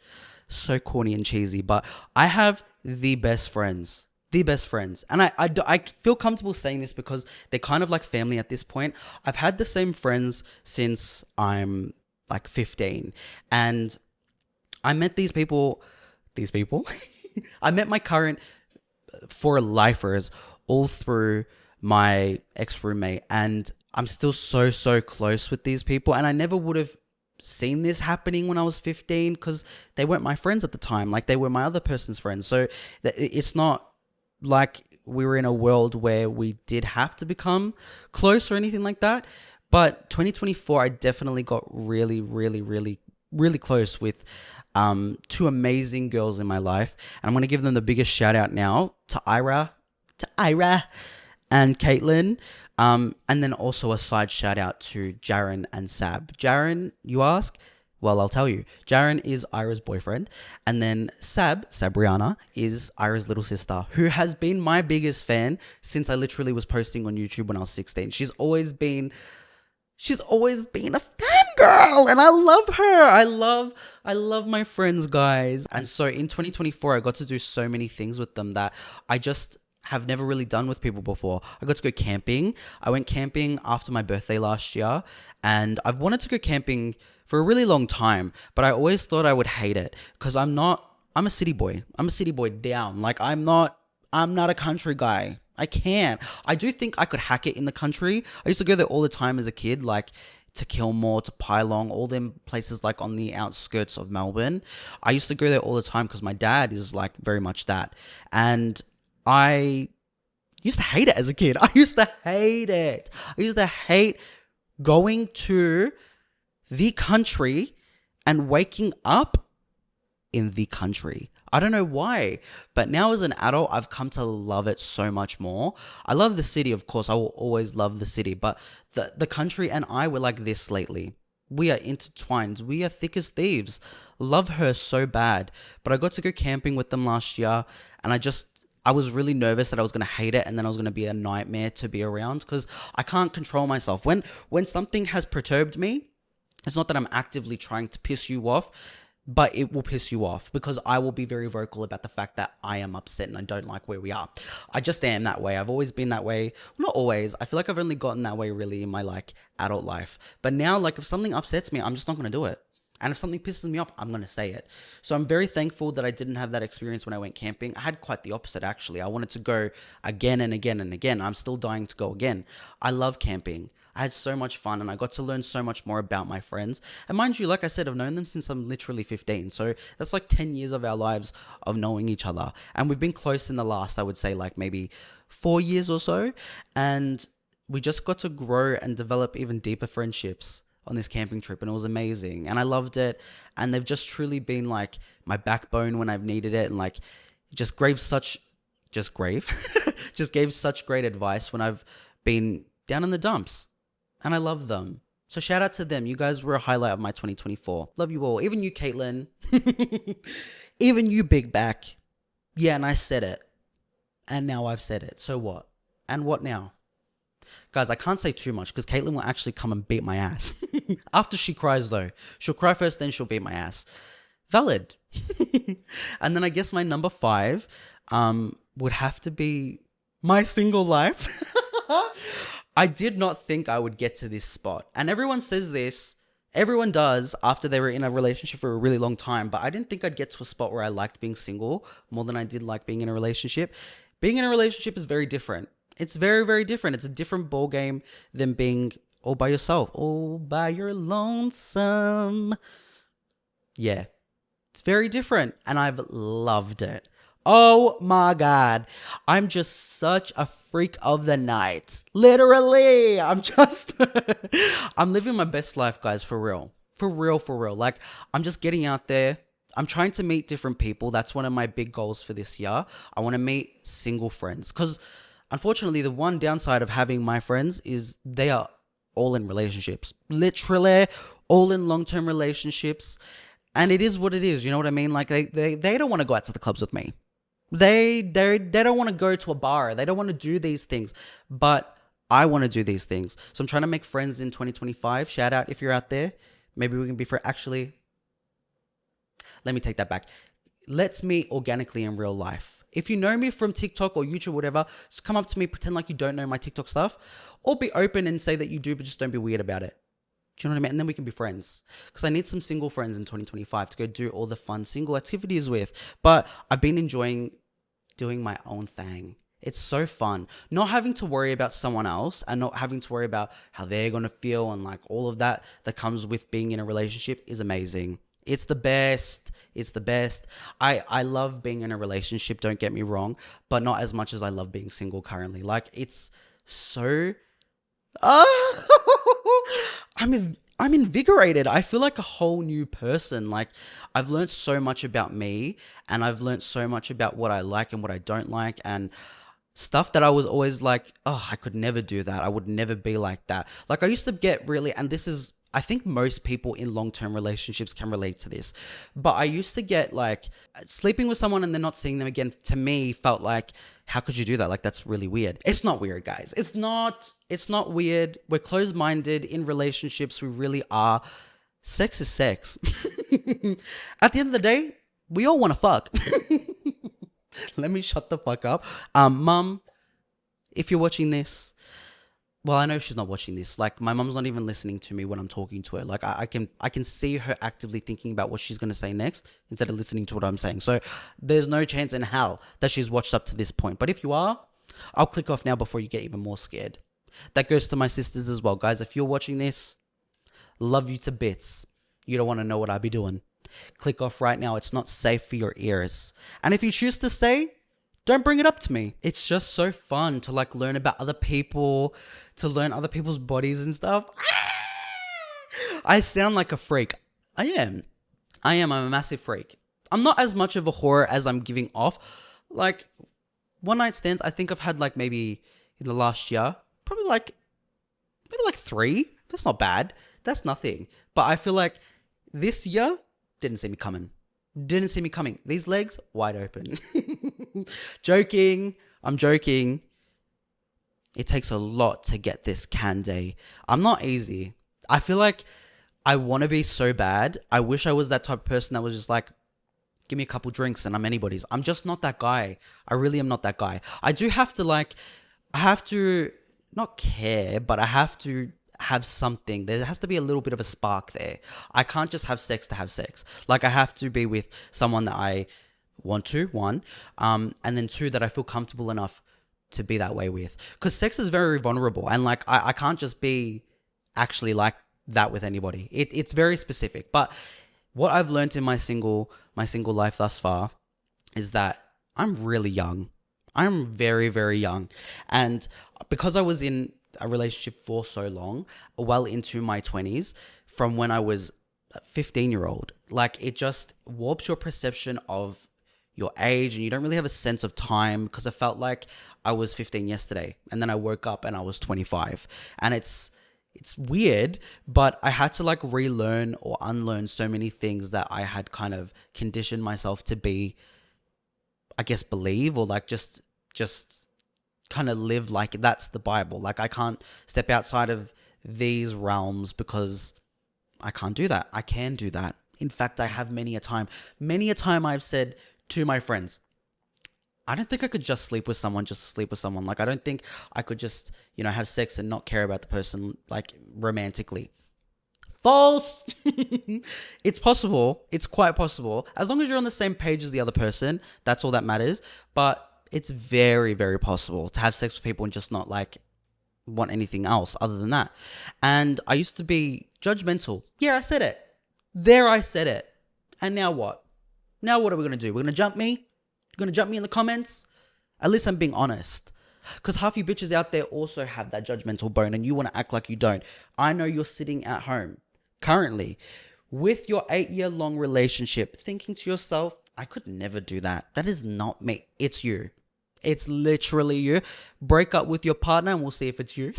so corny and cheesy, but I have the best friends. The best friends. And I feel comfortable saying this because they're kind of like family at this point. I've had the same friends since I'm like 15. And I met these people. I met my current for lifers all through my ex-roommate. And I'm still so close with these people. And I never would have seen this happening when I was 15 because they weren't my friends at the time. Like, they were my other person's friends. So it's not like we were in a world where we did have to become close or anything like that. But 2024, I definitely got really close with 2 amazing girls in my life. And I'm going to give them the biggest shout out now to Ira and Caitlin. And then also a side shout out to Jaren and Sab. Jaren, you ask? Well, I'll tell you. Jaren is Ira's boyfriend. And then Sabriana, is Ira's little sister, who has been my biggest fan since I literally was posting on YouTube when I was 16. She's always been a fangirl, and I love her. I love my friends, guys. And so in 2024, I got to do so many things with them that I just have never really done with people before. I got to go camping. I went camping after my birthday last year, and I've wanted to go camping for a really long time, but I always thought I would hate it because I'm a city boy. I'm a city boy down. Like, I'm not a country guy. I can't. I do think I could hack it in the country. I used to go there all the time as a kid, like to Kilmore, to Pylong, all them places like on the outskirts of Melbourne. I used to go there all the time because my dad is like very much that. And I used to hate it as a kid. I used to hate it. I used to hate going to the country and waking up in the country. I don't know why, but now as an adult, I've come to love it so much more. I love the city, of course. I will always love the city, but the country and I were like this lately. We are intertwined. We are thick as thieves. Love her so bad. But I got to go camping with them last year, and I was really nervous that I was going to hate it and then I was going to be a nightmare to be around because I can't control myself. When something has perturbed me, it's not that I'm actively trying to piss you off, but it will piss you off because I will be very vocal about the fact that I am upset and I don't like where we are. I just am that way. I've always been that way. Well, not always. I feel like I've only gotten that way really in my like adult life. But now, like if something upsets me, I'm just not going to do it. And if something pisses me off, I'm going to say it. So I'm very thankful that I didn't have that experience when I went camping. I had quite the opposite, actually. I wanted to go again and again and again. I'm still dying to go again. I love camping. I had so much fun and I got to learn so much more about my friends. And mind you, like I said, I've known them since I'm literally 15. So that's like 10 years of our lives of knowing each other. And we've been close in the last, I would say, like maybe 4 years or so. And we just got to grow and develop even deeper friendships on this camping trip, and it was amazing and I loved it. And they've just truly been like my backbone when I've needed it, and like just gave such great advice when I've been down in the dumps, and I love them. So shout out to them. You guys were a highlight of my 2024. Love you all. Even you, Caitlin. Even you, Big Back. Yeah, and I said it, and now I've said it. So what? And what now? Guys, I can't say too much because Caitlin will actually come and beat my ass. After she cries though. She'll cry first, then she'll beat my ass. Valid. And then I guess my number 5 would have to be my single life. I did not think I would get to this spot. And everyone says this. Everyone does after they were in a relationship for a really long time. But I didn't think I'd get to a spot where I liked being single more than I did like being in a relationship. Being in a relationship is very different. It's very, very different. It's a different ball game than being all by yourself, all by your lonesome. Yeah, it's very different, and I've loved it. Oh my God, I'm just such a freak of the night. Literally, I'm living my best life, guys, for real. For real, for real. Like, I'm just getting out there. I'm trying to meet different people. That's one of my big goals for this year. I want to meet single friends because unfortunately, the one downside of having my friends is they are all in relationships. Literally, all in long-term relationships. And it is what it is. You know what I mean? Like, they don't want to go out to the clubs with me. They don't want to go to a bar. They don't want to do these things. But I want to do these things. So I'm trying to make friends in 2025. Shout out if you're out there. Maybe we can be friends. Actually, let me take that back. Let's meet organically in real life. If you know me from TikTok or YouTube or whatever, just come up to me, pretend like you don't know my TikTok stuff, or be open and say that you do, but just don't be weird about it. Do you know what I mean? And then we can be friends. Because I need some single friends in 2025 to go do all the fun single activities with. But I've been enjoying doing my own thing. It's so fun. Not having to worry about someone else and not having to worry about how they're going to feel and like all of that comes with being in a relationship is amazing. It's the best. It's the best. I love being in a relationship, don't get me wrong, but not as much as I love being single currently. Like, it's so... I'm invigorated. I feel like a whole new person. Like, I've learned so much about me, and I've learned so much about what I like and what I don't like, and stuff that I was always like, oh, I could never do that. I would never be like that. Like, I used to get really, and this is... I think most people in long-term relationships can relate to this. But I used to get like sleeping with someone and then not seeing them again, to me felt like, how could you do that? Like, that's really weird. It's not weird, guys. It's not weird. We're closed-minded in relationships. We really are. Sex is sex. At the end of the day, we all want to fuck. Let me shut the fuck up. Mum, if you're watching this, well, I know she's not watching this. Like, my mom's not even listening to me when I'm talking to her. Like, I can see her actively thinking about what she's going to say next instead of listening to what I'm saying. So there's no chance in hell that she's watched up to this point. But if you are, I'll click off now before you get even more scared. That goes to my sisters as well. Guys, if you're watching this, love you to bits. You don't want to know what I be doing. Click off right now. It's not safe for your ears. And if you choose to stay, don't bring it up to me. It's just so fun to like learn about other people, to learn other people's bodies and stuff. I sound like a freak. I am. I'm a massive freak. I'm not as much of a whore as I'm giving off. Like, one night stands, I think I've had like maybe in the last year, probably like 3. That's not bad. That's nothing. But I feel like this year didn't see me coming. These legs wide open. Joking. I'm joking. It takes a lot to get this candy. I'm not easy. I feel like I want to be so bad. I wish I was that type of person that was just like, give me a couple drinks and I'm anybody's. I'm just not that guy. I really am not that guy. I do have to I have to not care, but I have to have something. There has to be a little bit of a spark there. I can't just have sex to have sex. Like, I have to be with someone that I want to, one, and then two, that I feel comfortable enough to be that way with. Because sex is very vulnerable, and like I can't just be actually like that with anybody. It's very specific. But what I've learned in my single life thus far is that I'm really young. I'm very, very young. And because I was in a relationship for so long, well into my 20s, from when I was a 15-year-old, like, it just warps your perception of your age, and you don't really have a sense of time, because I felt like I was 15 yesterday, and then I woke up and I was 25. And it's weird, but I had to like relearn or unlearn so many things that I had kind of conditioned myself to be, I guess, believe, or like just kind of live like that's the Bible. Like, I can't step outside of these realms because I can't do that. I can do that. In fact, I have many a time I've said to my friends, I don't think I could just sleep with someone just to sleep with someone. Like, I don't think I could just, have sex and not care about the person, like, romantically. False. It's possible. It's quite possible. As long as you're on the same page as the other person, that's all that matters. But it's very, very possible to have sex with people and just not like want anything else other than that. And I used to be judgmental. Yeah, I said it. I said it. And now what? Now what are we going to do? We're going to jump me? You're going to jump me in the comments? At least I'm being honest. Because half you bitches out there also have that judgmental bone, and you want to act like you don't. I know you're sitting at home currently with your 8-year-long relationship thinking to yourself, I could never do that. That is not me. It's you. It's literally you. Break up with your partner and we'll see if it's you.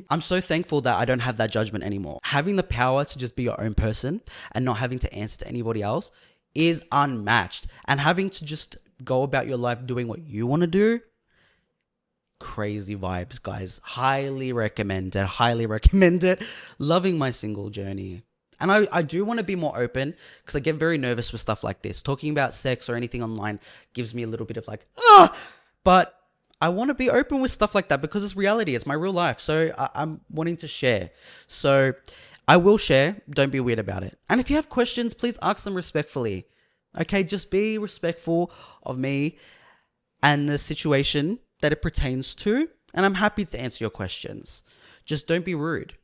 I'm so thankful that I don't have that judgment anymore. Having the power to just be your own person and not having to answer to anybody else is unmatched. And having to just go about your life doing what you want to do, crazy vibes, guys. Highly recommend it. Loving my single journey. And I do want to be more open, because I get very nervous with stuff like this. Talking about sex or anything online gives me a little bit of like, but I want to be open with stuff like that because it's reality. It's my real life. So I'm wanting to share. So I will share. Don't be weird about it. And if you have questions, please ask them respectfully. Okay, just be respectful of me and the situation that it pertains to. And I'm happy to answer your questions. Just don't be rude.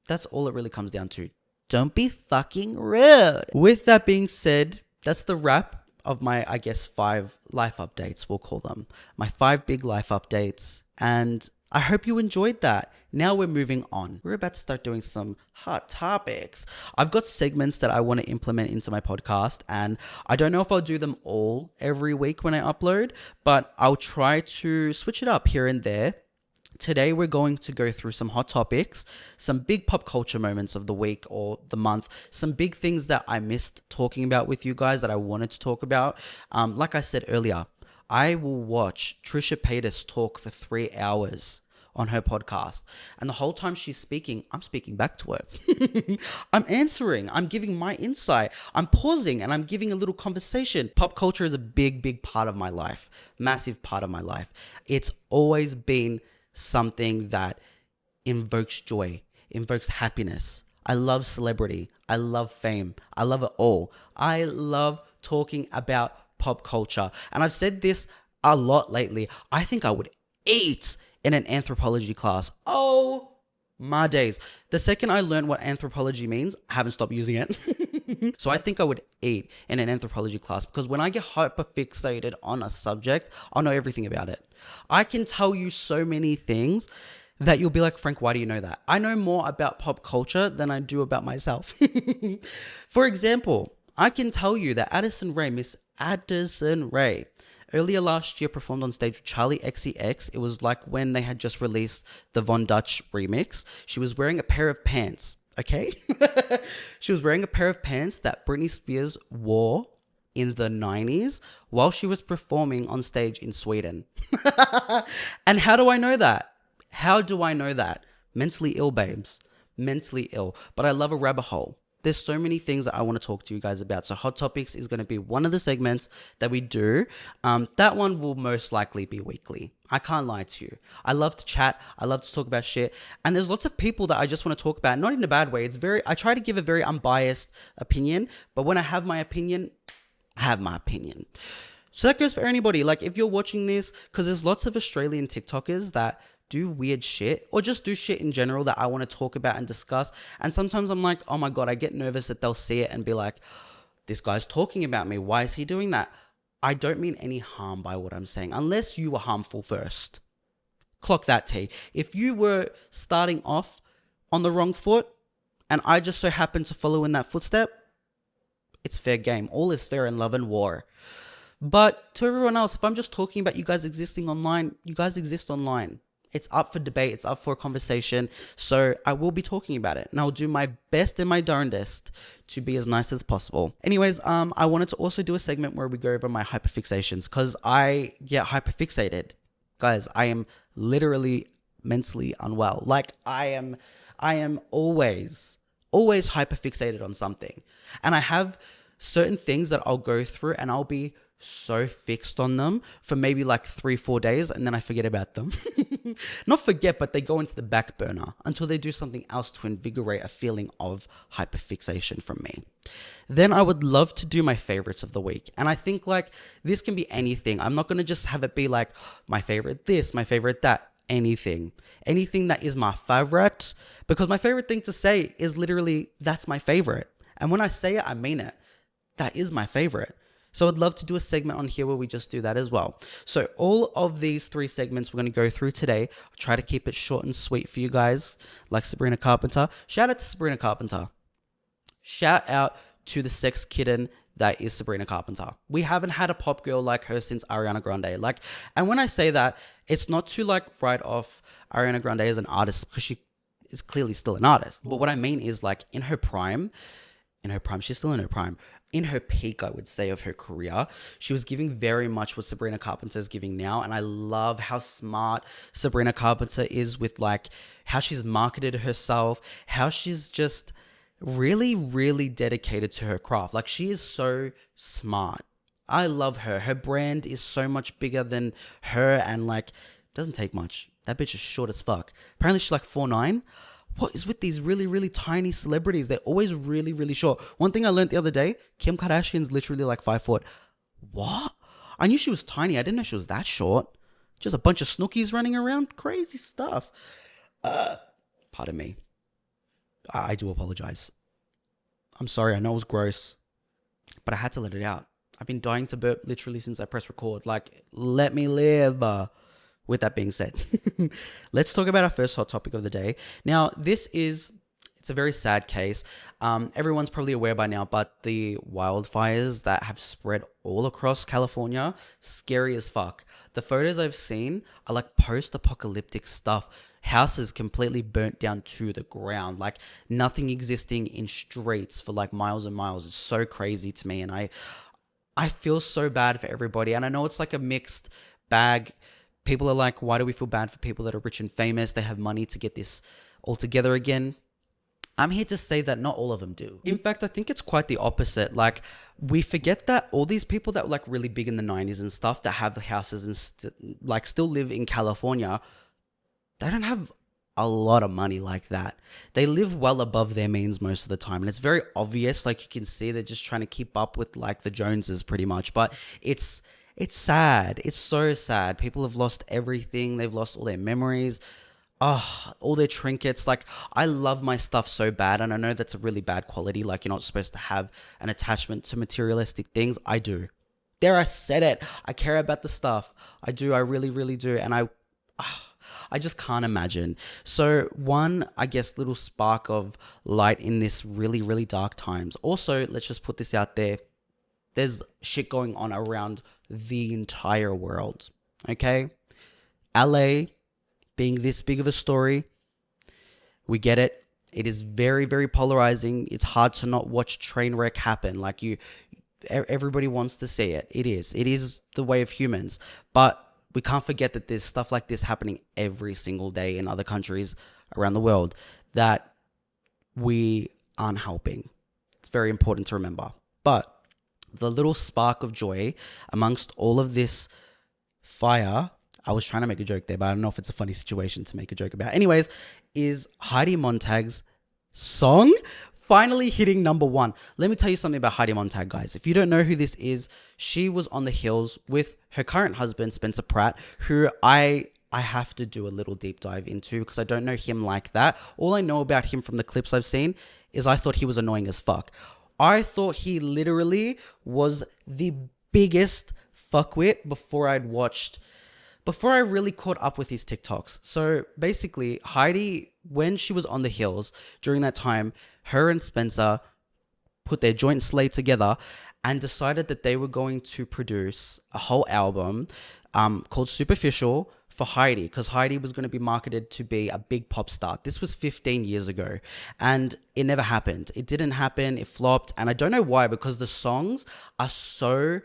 That's all it really comes down to. Don't be fucking rude. With that being said, that's the wrap of my, I guess, 5 life updates, we'll call them. My 5 big life updates. And I hope you enjoyed that. Now we're moving on. We're about to start doing some hot topics. I've got segments that I want to implement into my podcast, and I don't know if I'll do them all every week when I upload, but I'll try to switch it up here and there. Today, we're going to go through some hot topics, some big pop culture moments of the week or the month, some big things that I missed talking about with you guys that I wanted to talk about. Like I said earlier, I will watch Trisha Paytas talk for 3 hours on her podcast. And the whole time she's speaking, I'm speaking back to her. I'm answering. I'm giving my insight. I'm pausing and I'm giving a little conversation. Pop culture is a big, big part of my life. Massive part of my life. It's always been something that invokes joy, invokes happiness. I love celebrity. I love fame. I love it all. I love talking about pop culture. And I've said this a lot lately. I think I would eat in an anthropology class. Oh my days. The second I learned what anthropology means, I haven't stopped using it. So I think I would eat in an anthropology class, because when I get hyper fixated on a subject, I'll know everything about it. I can tell you so many things that you'll be like, Frank, why do you know that? I know more about pop culture than I do about myself. For example, I can tell you that Miss Addison Rae, earlier last year performed on stage with Charlie XCX. It was like when they had just released the Von Dutch remix. She was wearing a pair of pants, okay? She was wearing a pair of pants that Britney Spears wore in the 90s while she was performing on stage in Sweden. And how do I know that? How do I know that? Mentally ill, babes. Mentally ill. But I love a rabbit hole. There's so many things that I want to talk to you guys about. So Hot Topics is going to be one of the segments that we do. That one will most likely be weekly. I can't lie to you. I love to chat. I love to talk about shit. And there's lots of people that I just want to talk about. Not in a bad way. I try to give a very unbiased opinion. But when I have my opinion, I have my opinion. So that goes for anybody. Like if you're watching this, because there's lots of Australian TikTokers that do weird shit or just do shit in general that I want to talk about and discuss. And sometimes I'm like, oh my God, I get nervous that they'll see it and be like, this guy's talking about me. Why is he doing that? I don't mean any harm by what I'm saying, unless you were harmful first. Clock that, T. If you were starting off on the wrong foot and I just so happen to follow in that footstep, it's fair game. All is fair in love and war. But to everyone else, if I'm just talking about you guys existing online, you guys exist online. It's up for debate. It's up for a conversation. So I will be talking about it. And I'll do my best and my darndest to be as nice as possible. Anyways, I wanted to also do a segment where we go over my hyperfixations because I get hyperfixated. Guys, I am literally mentally unwell. Like I am always hyperfixated on something. And I have certain things that I'll go through and I'll be so fixed on them for maybe like 3-4 days and then I forget about them. Not forget, but they go into the back burner until they do something else to invigorate a feeling of hyperfixation from me. Then I would love to do my favorites of the week. And I think like this can be anything. I'm not going to just have it be like my favorite this, my favorite that. Anything that is my favorite, because my favorite thing to say is literally that's my favorite. And when I say it, I mean it. That is my favorite. So I'd love to do a segment on here where we just do that as well. So all of these 3 segments we're going to go through today. I'll try to keep it short and sweet for you guys, like Sabrina Carpenter. Shout out to Sabrina Carpenter. Shout out to the sex kitten that is Sabrina Carpenter. We haven't had a pop girl like her since Ariana Grande. Like, and when I say that, it's not to like write off Ariana Grande as an artist because she is clearly still an artist. But what I mean is like in her prime, she's still in her prime. In her peak, I would say, of her career, she was giving very much what Sabrina Carpenter is giving now. And I love how smart Sabrina Carpenter is with like how she's marketed herself, how she's just really, really dedicated to her craft. Like she is so smart. I love her. Her brand is so much bigger than her and like doesn't take much. That bitch is short as fuck. Apparently she's like 4'9". What is with these really, really tiny celebrities? They're always really, really short. One thing I learned the other day, Kim Kardashian's literally like 5 foot. What? I knew she was tiny. I didn't know she was that short. Just a bunch of snookies running around. Crazy stuff. Pardon me. I do apologize. I'm sorry. I know it was gross, but I had to let it out. I've been dying to burp literally since I pressed record. Like, let me live. With that being said, let's talk about our first hot topic of the day. Now, it's a very sad case. Everyone's probably aware by now, but the wildfires that have spread all across California, scary as fuck. The photos I've seen are like post-apocalyptic stuff. Houses completely burnt down to the ground, like nothing existing in streets for like miles and miles. It's so crazy to me, and I feel so bad for everybody. And I know it's like a mixed bag. People are like, why do we feel bad for people that are rich and famous? They have money to get this all together again. I'm here to say that not all of them do. In fact, I think it's quite the opposite. Like, we forget that all these people that were like really big in the 90s and stuff that have houses and still live in California, they don't have a lot of money like that. They live well above their means most of the time. And it's very obvious. Like you can see they're just trying to keep up with like the Joneses pretty much. But it's sad. It's so sad. People have lost everything. They've lost all their memories. Oh, all their trinkets. Like, I love my stuff so bad. And I know that's a really bad quality. Like, you're not supposed to have an attachment to materialistic things. I do. There, I said it. I care about the stuff. I do. I really, really do. And I just can't imagine. So one, I guess, little spark of light in this really, really dark times. Also, let's just put this out there. There's shit going on around the entire world, okay? LA being this big of a story, we get it. It is very, very polarizing. It's hard to not watch train wreck happen. Like Everybody wants to see it. It is the way of humans. But we can't forget that there's stuff like this happening every single day in other countries around the world that we aren't helping. It's very important to remember. But the little spark of joy amongst all of this fire, I was trying to make a joke there, but I don't know if it's a funny situation to make a joke about. Anyways, is Heidi Montag's song finally hitting number one. Let me tell you something about Heidi Montag, guys. If you don't know who this is, she was on the Hills with her current husband, Spencer Pratt, who I have to do a little deep dive into because I don't know him like that. All I know about him from the clips I've seen is I thought he was annoying as fuck. I thought he literally was the biggest fuckwit before I really caught up with his TikToks. So basically, Heidi, when she was on the Hills, during that time, her and Spencer put their joint slate together and decided that they were going to produce a whole album called Superficial for Heidi, because Heidi was going to be marketed to be a big pop star. This was 15 years ago, and it never happened. It didn't happen. It flopped, and I don't know why, because the songs are so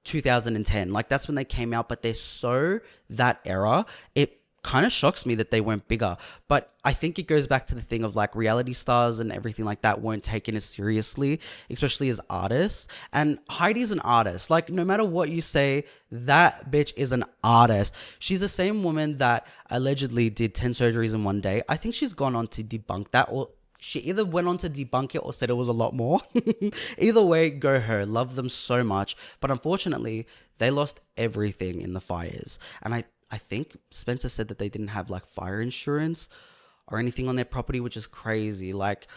2010, like that's when they came out, but they're so that era. It kind of shocks me that they weren't bigger, but I think it goes back to the thing of like reality stars and everything like that weren't taken as seriously, especially as artists. And Heidi's an artist. Like, no matter what you say, that bitch is an artist. She's the same woman that allegedly did 10 surgeries in one day. I think she's gone on to debunk that, or she either went on to debunk it or said it was a lot more. Either way, go her. Love them so much. But unfortunately, they lost everything in the fires. And I think Spencer said that they didn't have like fire insurance or anything on their property, which is crazy. Like,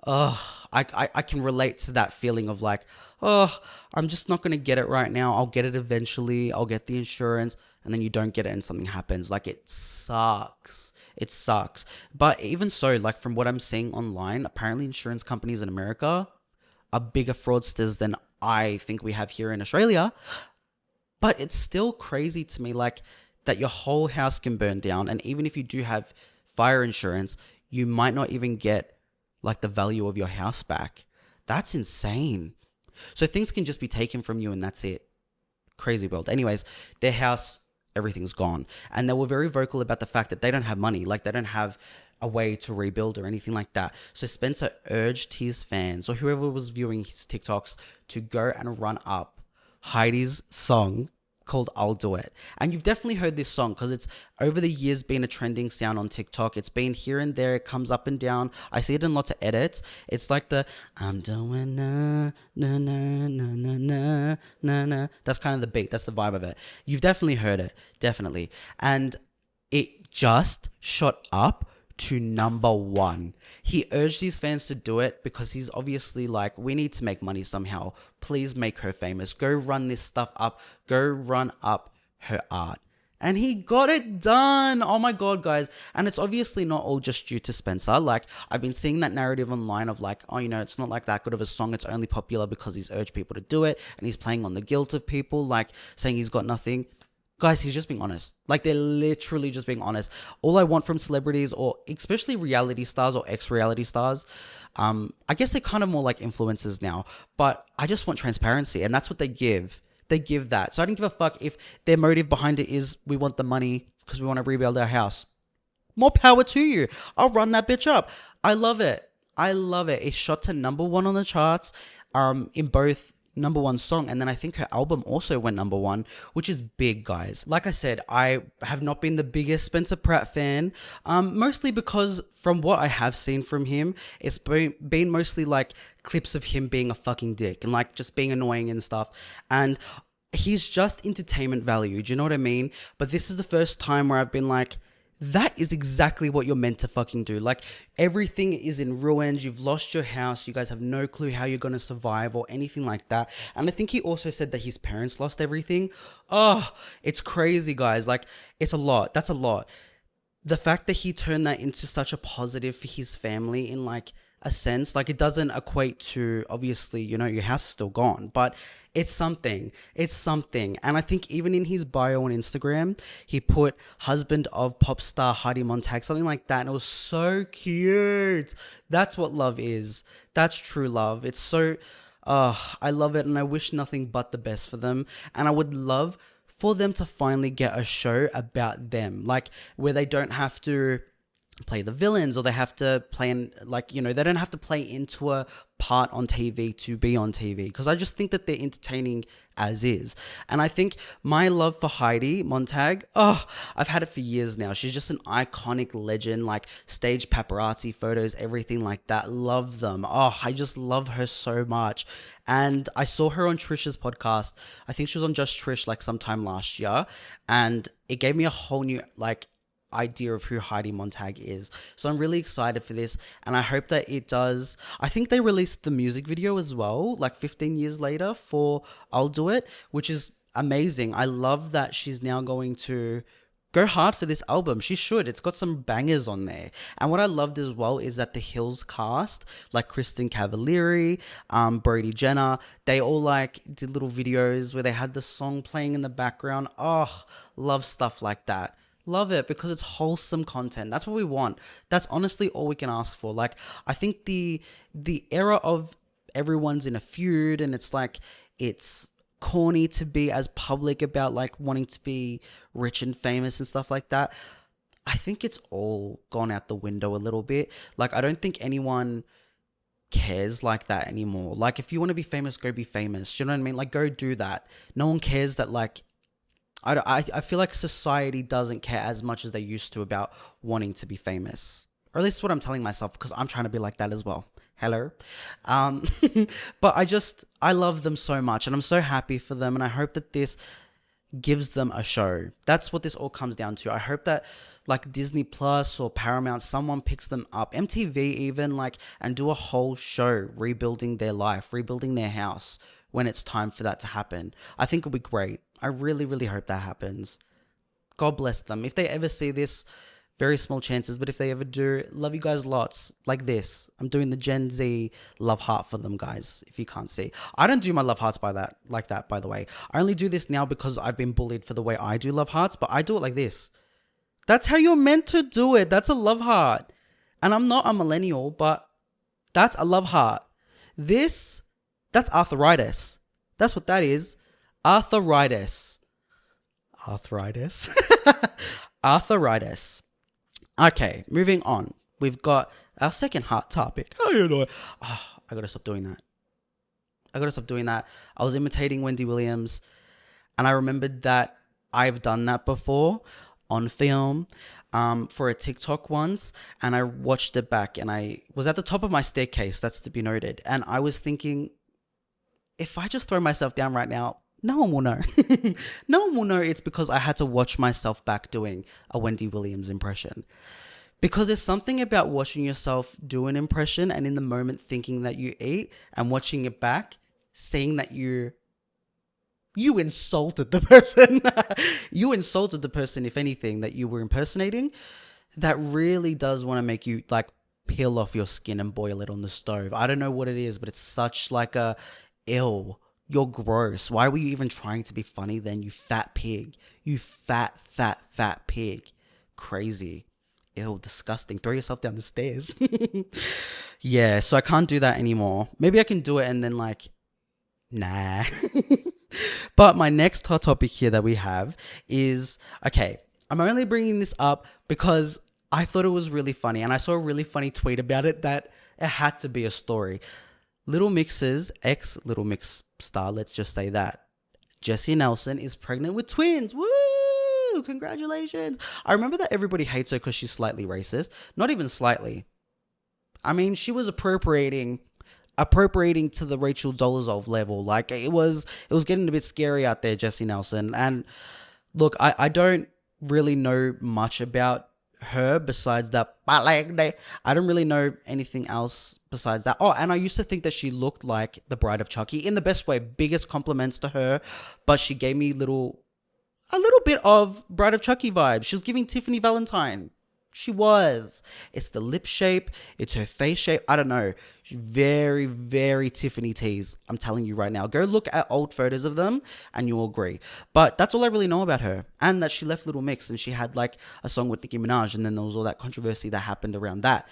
I can relate to that feeling of like, I'm just not going to get it right now. I'll get it eventually. I'll get the insurance. And then you don't get it and something happens. Like, it sucks. It sucks. But even so, like from what I'm seeing online, apparently insurance companies in America are bigger fraudsters than I think we have here in Australia. But it's still crazy to me, like, that your whole house can burn down. And even if you do have fire insurance, you might not even get like the value of your house back. That's insane. So things can just be taken from you and that's it. Crazy world. Anyways, their house, everything's gone. And they were very vocal about the fact that they don't have money. Like, they don't have a way to rebuild or anything like that. So Spencer urged his fans or whoever was viewing his TikToks to go and run up Heidi's song called I'll Do It. And you've definitely heard this song because it's over the years been a trending sound on TikTok. It's been here and there. It comes up and down. I see it in lots of edits. It's like the I'm doing na na na na na na na na. That's kind of the beat. That's the vibe of it. You've definitely heard it. Definitely. And it just shot up to number one. He urged his fans to do it because he's obviously like, we need to make money somehow. Please make her famous. Go run this stuff up. Go run up her art. And he got it done. Oh my God, guys. And it's obviously not all just due to Spencer. Like, I've been seeing that narrative online of like, oh, you know, it's not like that good of a song. It's only popular because he's urged people to do it. And he's playing on the guilt of people, like saying he's got nothing. Guys, he's just being honest. Like, they're literally just being honest. All I want from celebrities, or especially reality stars or ex-reality stars, I guess they're kind of more like influencers now, but I just want transparency, and that's what they give. They give that. So I don't give a fuck if their motive behind it is we want the money because we want to rebuild our house. More power to you. I'll run that bitch up. I love it. I love it. It shot to number one on the charts in both number one song, and then I think her album also went number one, which is big, guys. Like I said, I have not been the biggest Spencer Pratt fan, mostly because from what I have seen from him, it's been mostly like clips of him being a fucking dick and like just being annoying and stuff, and he's just entertainment value, do you know what I mean? But this is the first time where I've been like, that is exactly what you're meant to fucking do. Like, everything is in ruins. You've lost your house. You guys have no clue how you're going to survive or anything like that. And I think he also said that his parents lost everything. Oh, it's crazy, guys. Like, it's a lot. That's a lot. The fact that he turned that into such a positive for his family in like a sense, like, it doesn't equate to, obviously, you know, your house is still gone, but it's something. It's something. And I think even in his bio on Instagram, he put husband of pop star Heidi Montag, something like that. And it was so cute. That's what love is. That's true love. It's so, I love it, and I wish nothing but the best for them. And I would love for them to finally get a show about them, like where they don't have to play the villains, or they have to play in, like, you know, they don't have to play into a part on TV to be on TV, because I just think that they're entertaining as is. And I think my love for Heidi Montag, I've had it for years now. She's just an iconic legend, like stage paparazzi photos, everything like that. Love them. I just love her so much. And I saw her on Trisha's podcast. I think she was on Just Trish like sometime last year, and it gave me a whole new like idea of who Heidi Montag is. So I'm really excited for this, and I hope that it does. I think they released the music video as well, like 15 years later, for I'll Do It, which is amazing. I love that she's now going to go hard for this album. She should. It's got some bangers on there. And what I loved as well is that the Hills cast, like Kristen Cavallari, Brody Jenner, they all like did little videos where they had the song playing in the background. Love stuff like that. Love it, because it's wholesome content. That's what we want. That's honestly all we can ask for. Like, I think the era of everyone's in a feud, and it's like, it's corny to be as public about like wanting to be rich and famous and stuff like that. I think it's all gone out the window a little bit. Like, I don't think anyone cares like that anymore. Like, if you want to be famous, go be famous. Do you know what I mean? Like, go do that. No one cares that, like, I feel like society doesn't care as much as they used to about wanting to be famous. Or at least what I'm telling myself, because I'm trying to be like that as well. Hello. But I love them so much, and I'm so happy for them, and I hope that this gives them a show. That's what this all comes down to. I hope that like Disney Plus or Paramount, someone picks them up, MTV even, like, and do a whole show rebuilding their life, rebuilding their house when it's time for that to happen. I think it'll be great. I really, really hope that happens. God bless them. If they ever see this, very small chances, but if they ever do, love you guys lots. Like this. I'm doing the Gen Z love heart for them, guys, if you can't see. I don't do my love hearts like that, by the way. I only do this now because I've been bullied for the way I do love hearts, but I do it like this. That's how you're meant to do it. That's a love heart. And I'm not a millennial, but that's a love heart. That's arthritis. That's what that is. Arthritis. Arthritis. Okay, moving on. We've got our second hot topic. I gotta stop doing that. I was imitating Wendy Williams, and I remembered that I've done that before on film for a TikTok once, and I watched it back, and I was at the top of my staircase, that's to be noted, and I was thinking, if I just throw myself down right now, no one will know. No one will know it's because I had to watch myself back doing a Wendy Williams impression. Because there's something about watching yourself do an impression and in the moment thinking that you eat, and watching it back, seeing that you insulted the person. You insulted the person, if anything, that you were impersonating. That really does want to make you like peel off your skin and boil it on the stove. I don't know what it is, but it's such like a ill. You're gross. Why were you even trying to be funny then, you fat pig? You fat pig. Crazy. Ew, disgusting. Throw yourself down the stairs. Yeah, so I can't do that anymore. Maybe I can do it and then like, nah. But my next hot topic here that we have is, okay, I'm only bringing this up because I thought it was really funny, and I saw a really funny tweet about it that it had to be a story. Little Mix's ex-Little Mix star, let's just say that, Jessie Nelson, is pregnant with twins. Woo! Congratulations. I remember that everybody hates her because she's slightly racist. Not even slightly. I mean, she was appropriating to the Rachel Dolezal level. Like, it was getting a bit scary out there, Jessie Nelson. And look, I don't really know much about her besides that. I don't really know anything else besides that. Oh, and I used to think that she looked like the Bride of Chucky in the best way. Biggest compliments to her, but she gave me a little bit of Bride of Chucky vibes. She was giving Tiffany Valentine. She was. It's the lip shape. It's her face shape. I don't know. Very, very Tiffany tease. I'm telling you right now. Go look at old photos of them and you'll agree. But that's all I really know about her. And that she left Little Mix and she had like a song with Nicki Minaj, and then there was all that controversy that happened around that.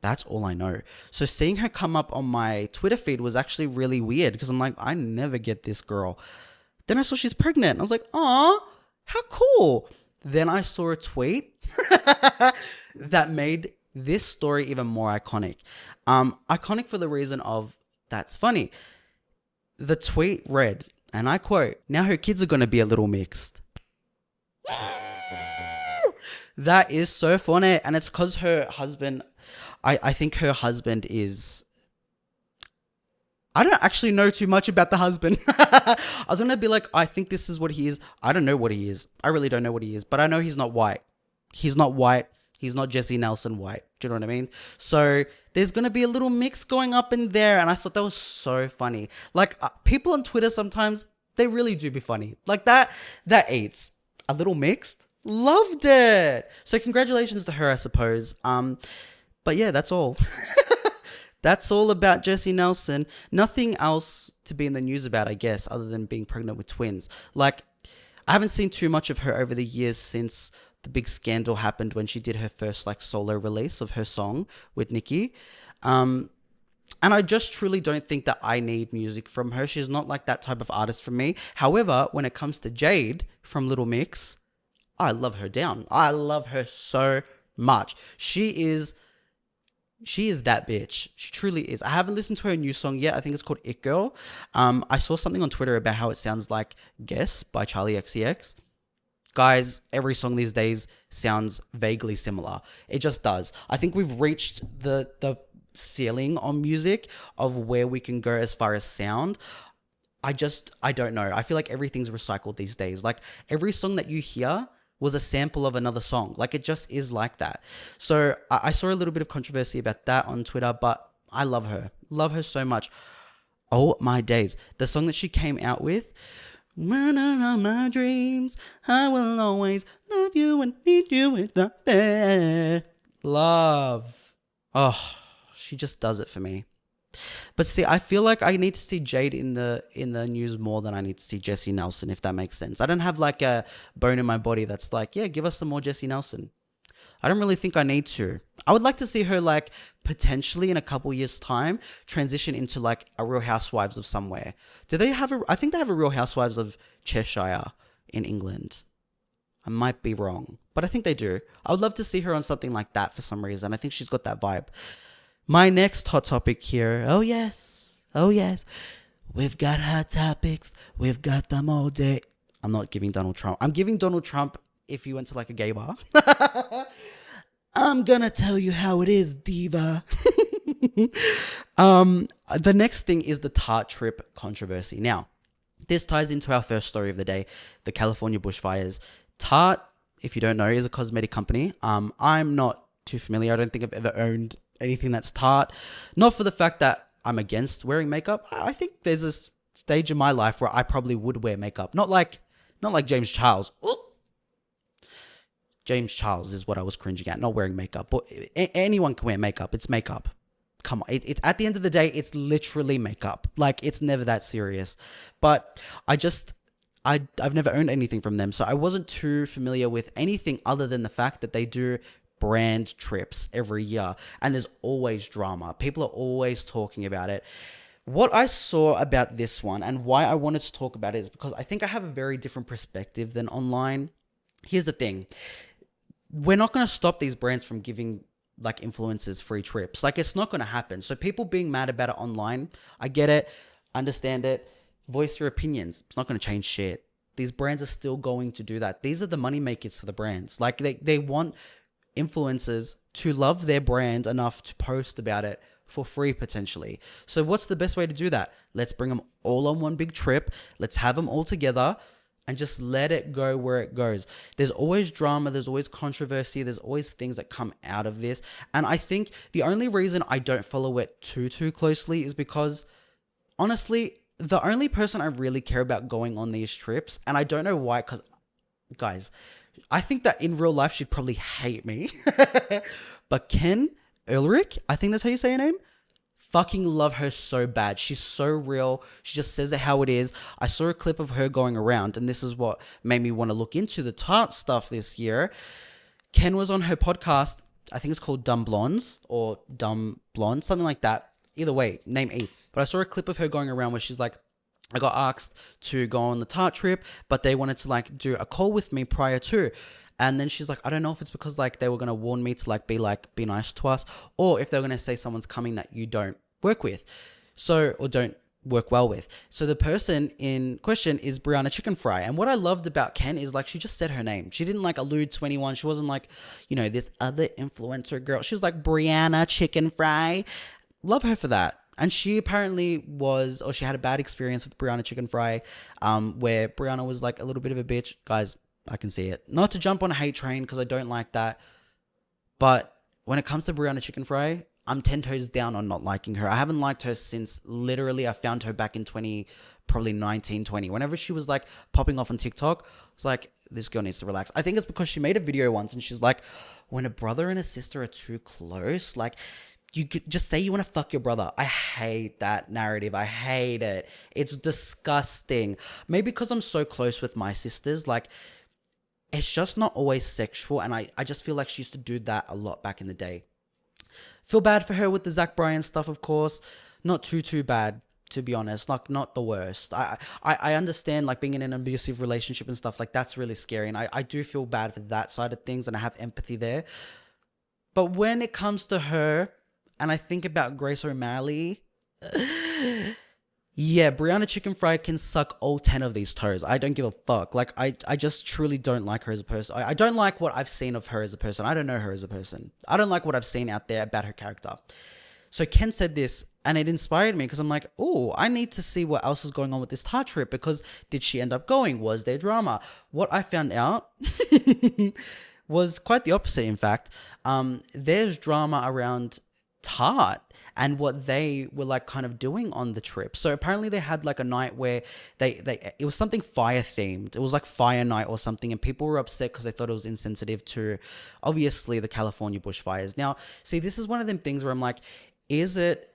That's all I know. So seeing her come up on my Twitter feed was actually really weird because I'm like, I never get this girl. Then I saw she's pregnant. I was like, aw, how cool. Then I saw a tweet that made this story even more iconic. Iconic for the reason of, that's funny. The tweet read, and I quote, "Now her kids are going to be a little mixed." That is so funny. And it's because her husband, I think her husband is, I don't actually know too much about the husband. I was going to be like, I think this is what he is. I don't know what he is. I really don't know what he is. But I know he's not white. He's not white. He's not Jessie Nelson white. Do you know what I mean? So there's going to be a little mix going up in there. And I thought that was so funny. Like, people on Twitter sometimes, they really do be funny. Like that eats. A little mixed. Loved it. So congratulations to her, I suppose. But yeah, that's all. That's all about Jessie Nelson. Nothing else to be in the news about, I guess, other than being pregnant with twins. Like, I haven't seen too much of her over the years since the big scandal happened when she did her first like solo release of her song with Nicki. And I just truly don't think that I need music from her. She's not like that type of artist for me. However, when it comes to Jade from Little Mix, I love her down. I love her so much. She is that bitch. She truly is. I haven't listened to her new song yet. I think it's called It Girl. I saw something on Twitter about how it sounds like Guess by Charlie XCX. Guys, every song these days sounds vaguely similar. It just does. I think we've reached the ceiling on music of where we can go as far as sound. I don't know. I feel like everything's recycled these days. Like every song that you hear was a sample of another song. Like it just is like that. So I saw a little bit of controversy about that on Twitter, but I love her. Love her so much. Oh my days. The song that she came out with, "When are my dreams, I will always love you and need you with the best." Love. Oh, she just does it for me. But see, I feel like I need to see Jade in the news more than I need to see Jessie Nelson, if that makes sense. I don't have like a bone in my body that's like, yeah, give us some more Jessie Nelson. I don't really think I need to. I would like to see her like potentially in a couple years time transition into like a Real Housewives of somewhere. Do they have I think they have a Real Housewives of Cheshire in England. I might be wrong, but I think they do. I would love to see her on something like that for some reason. I think she's got that vibe. My next hot topic here. Oh, yes. Oh, yes. We've got hot topics. We've got them all day. I'm not giving Donald Trump. I'm giving Donald Trump if you went to like a gay bar. I'm going to tell you how it is, diva. The next thing is the Tarte trip controversy. Now, this ties into our first story of the day, the California bushfires. Tarte, if you don't know, is a cosmetic company. I'm not too familiar. I don't think I've ever owned anything that's Tarte. Not for the fact that I'm against wearing makeup. I think there's a stage in my life where I probably would wear makeup. Not like James Charles. Ooh. James Charles is what I was cringing at, not wearing makeup. But anyone can wear makeup. It's makeup. Come on. It's at the end of the day, it's literally makeup. Like, it's never that serious. But I've never owned anything from them, so I wasn't too familiar with anything other than the fact that they do brand trips every year, and there's always drama. People are always talking about it. What I saw about this one and why I wanted to talk about it is because I think I have a very different perspective than online. Here's the thing. We're not going to stop these brands from giving like influencers free trips. Like, it's not going to happen. So people being mad about it online, I get it, understand it, voice your opinions. It's not going to change shit. These brands are still going to do that. These are the money makers for the brands. Like, they want influencers to love their brand enough to post about it for free potentially. So what's the best way to do that? Let's bring them all on one big trip. Let's have them all together and just let it go where it goes. There's always drama. There's always controversy. There's always things that come out of this. And I think the only reason I don't follow it too closely is because, honestly, the only person I really care about going on these trips, and I don't know why, because, guys, I think that in real life she'd probably hate me. But Ken Ulrich, I think that's how you say her name. Fucking love her so bad. She's so real. She just says it how it is. I saw a clip of her going around, and this is what made me want to look into the Tarte stuff this year. Ken was on her podcast, I think it's called Dumb Blondes or Dumb Blonde, something like that. Either way, name eats. But I saw a clip of her going around where she's like, I got asked to go on the Tarte trip, but they wanted to like do a call with me prior to. And then she's like, I don't know if it's because like they were going to warn me to like be nice to us, or if they're going to say someone's coming that you don't work with. So, or don't work well with. So the person in question is Brianna Chicken Fry. And what I loved about Ken is like, she just said her name. She didn't like allude to anyone. She wasn't like, you know, this other influencer girl. She was like Brianna Chicken Fry. Love her for that. And she apparently was, or she had a bad experience with Brianna Chicken Fry, where Brianna was like a little bit of a bitch. Guys, I can see it. Not to jump on a hate train because I don't like that. But when it comes to Brianna Chicken Fry, I'm 10 toes down on not liking her. I haven't liked her since literally I found her back in probably 19, 20. Whenever she was like popping off on TikTok, I was like, this girl needs to relax. I think it's because she made a video once and she's like, when a brother and a sister are too close, like, you could just say you want to fuck your brother. I hate that narrative. I hate it. It's disgusting. Maybe because I'm so close with my sisters, like, it's just not always sexual. And I just feel like she used to do that a lot back in the day. Feel bad for her with the Zach Bryan stuff, of course. Not too bad, to be honest. Like, not the worst. I understand, like, being in an abusive relationship and stuff, like, that's really scary. And I do feel bad for that side of things, and I have empathy there. But when it comes to her, and I think about Grace O'Malley, yeah, Brianna Chicken Fry can suck all 10 of these toes. I don't give a fuck. Like, I just truly don't like her as a person. I don't like what I've seen of her as a person. I don't know her as a person. I don't like what I've seen out there about her character. So Ken said this, and it inspired me because I'm like, oh, I need to see what else is going on with this Tarte trip, because did she end up going? Was there drama? What I found out was quite the opposite, in fact. There's drama around Tarte and what they were like kind of doing on the trip. So apparently they had like a night where it was something fire themed. It was like fire night or something, and people were upset because they thought it was insensitive to obviously the California bushfires. Now, see, this is one of them things where I'm like, is it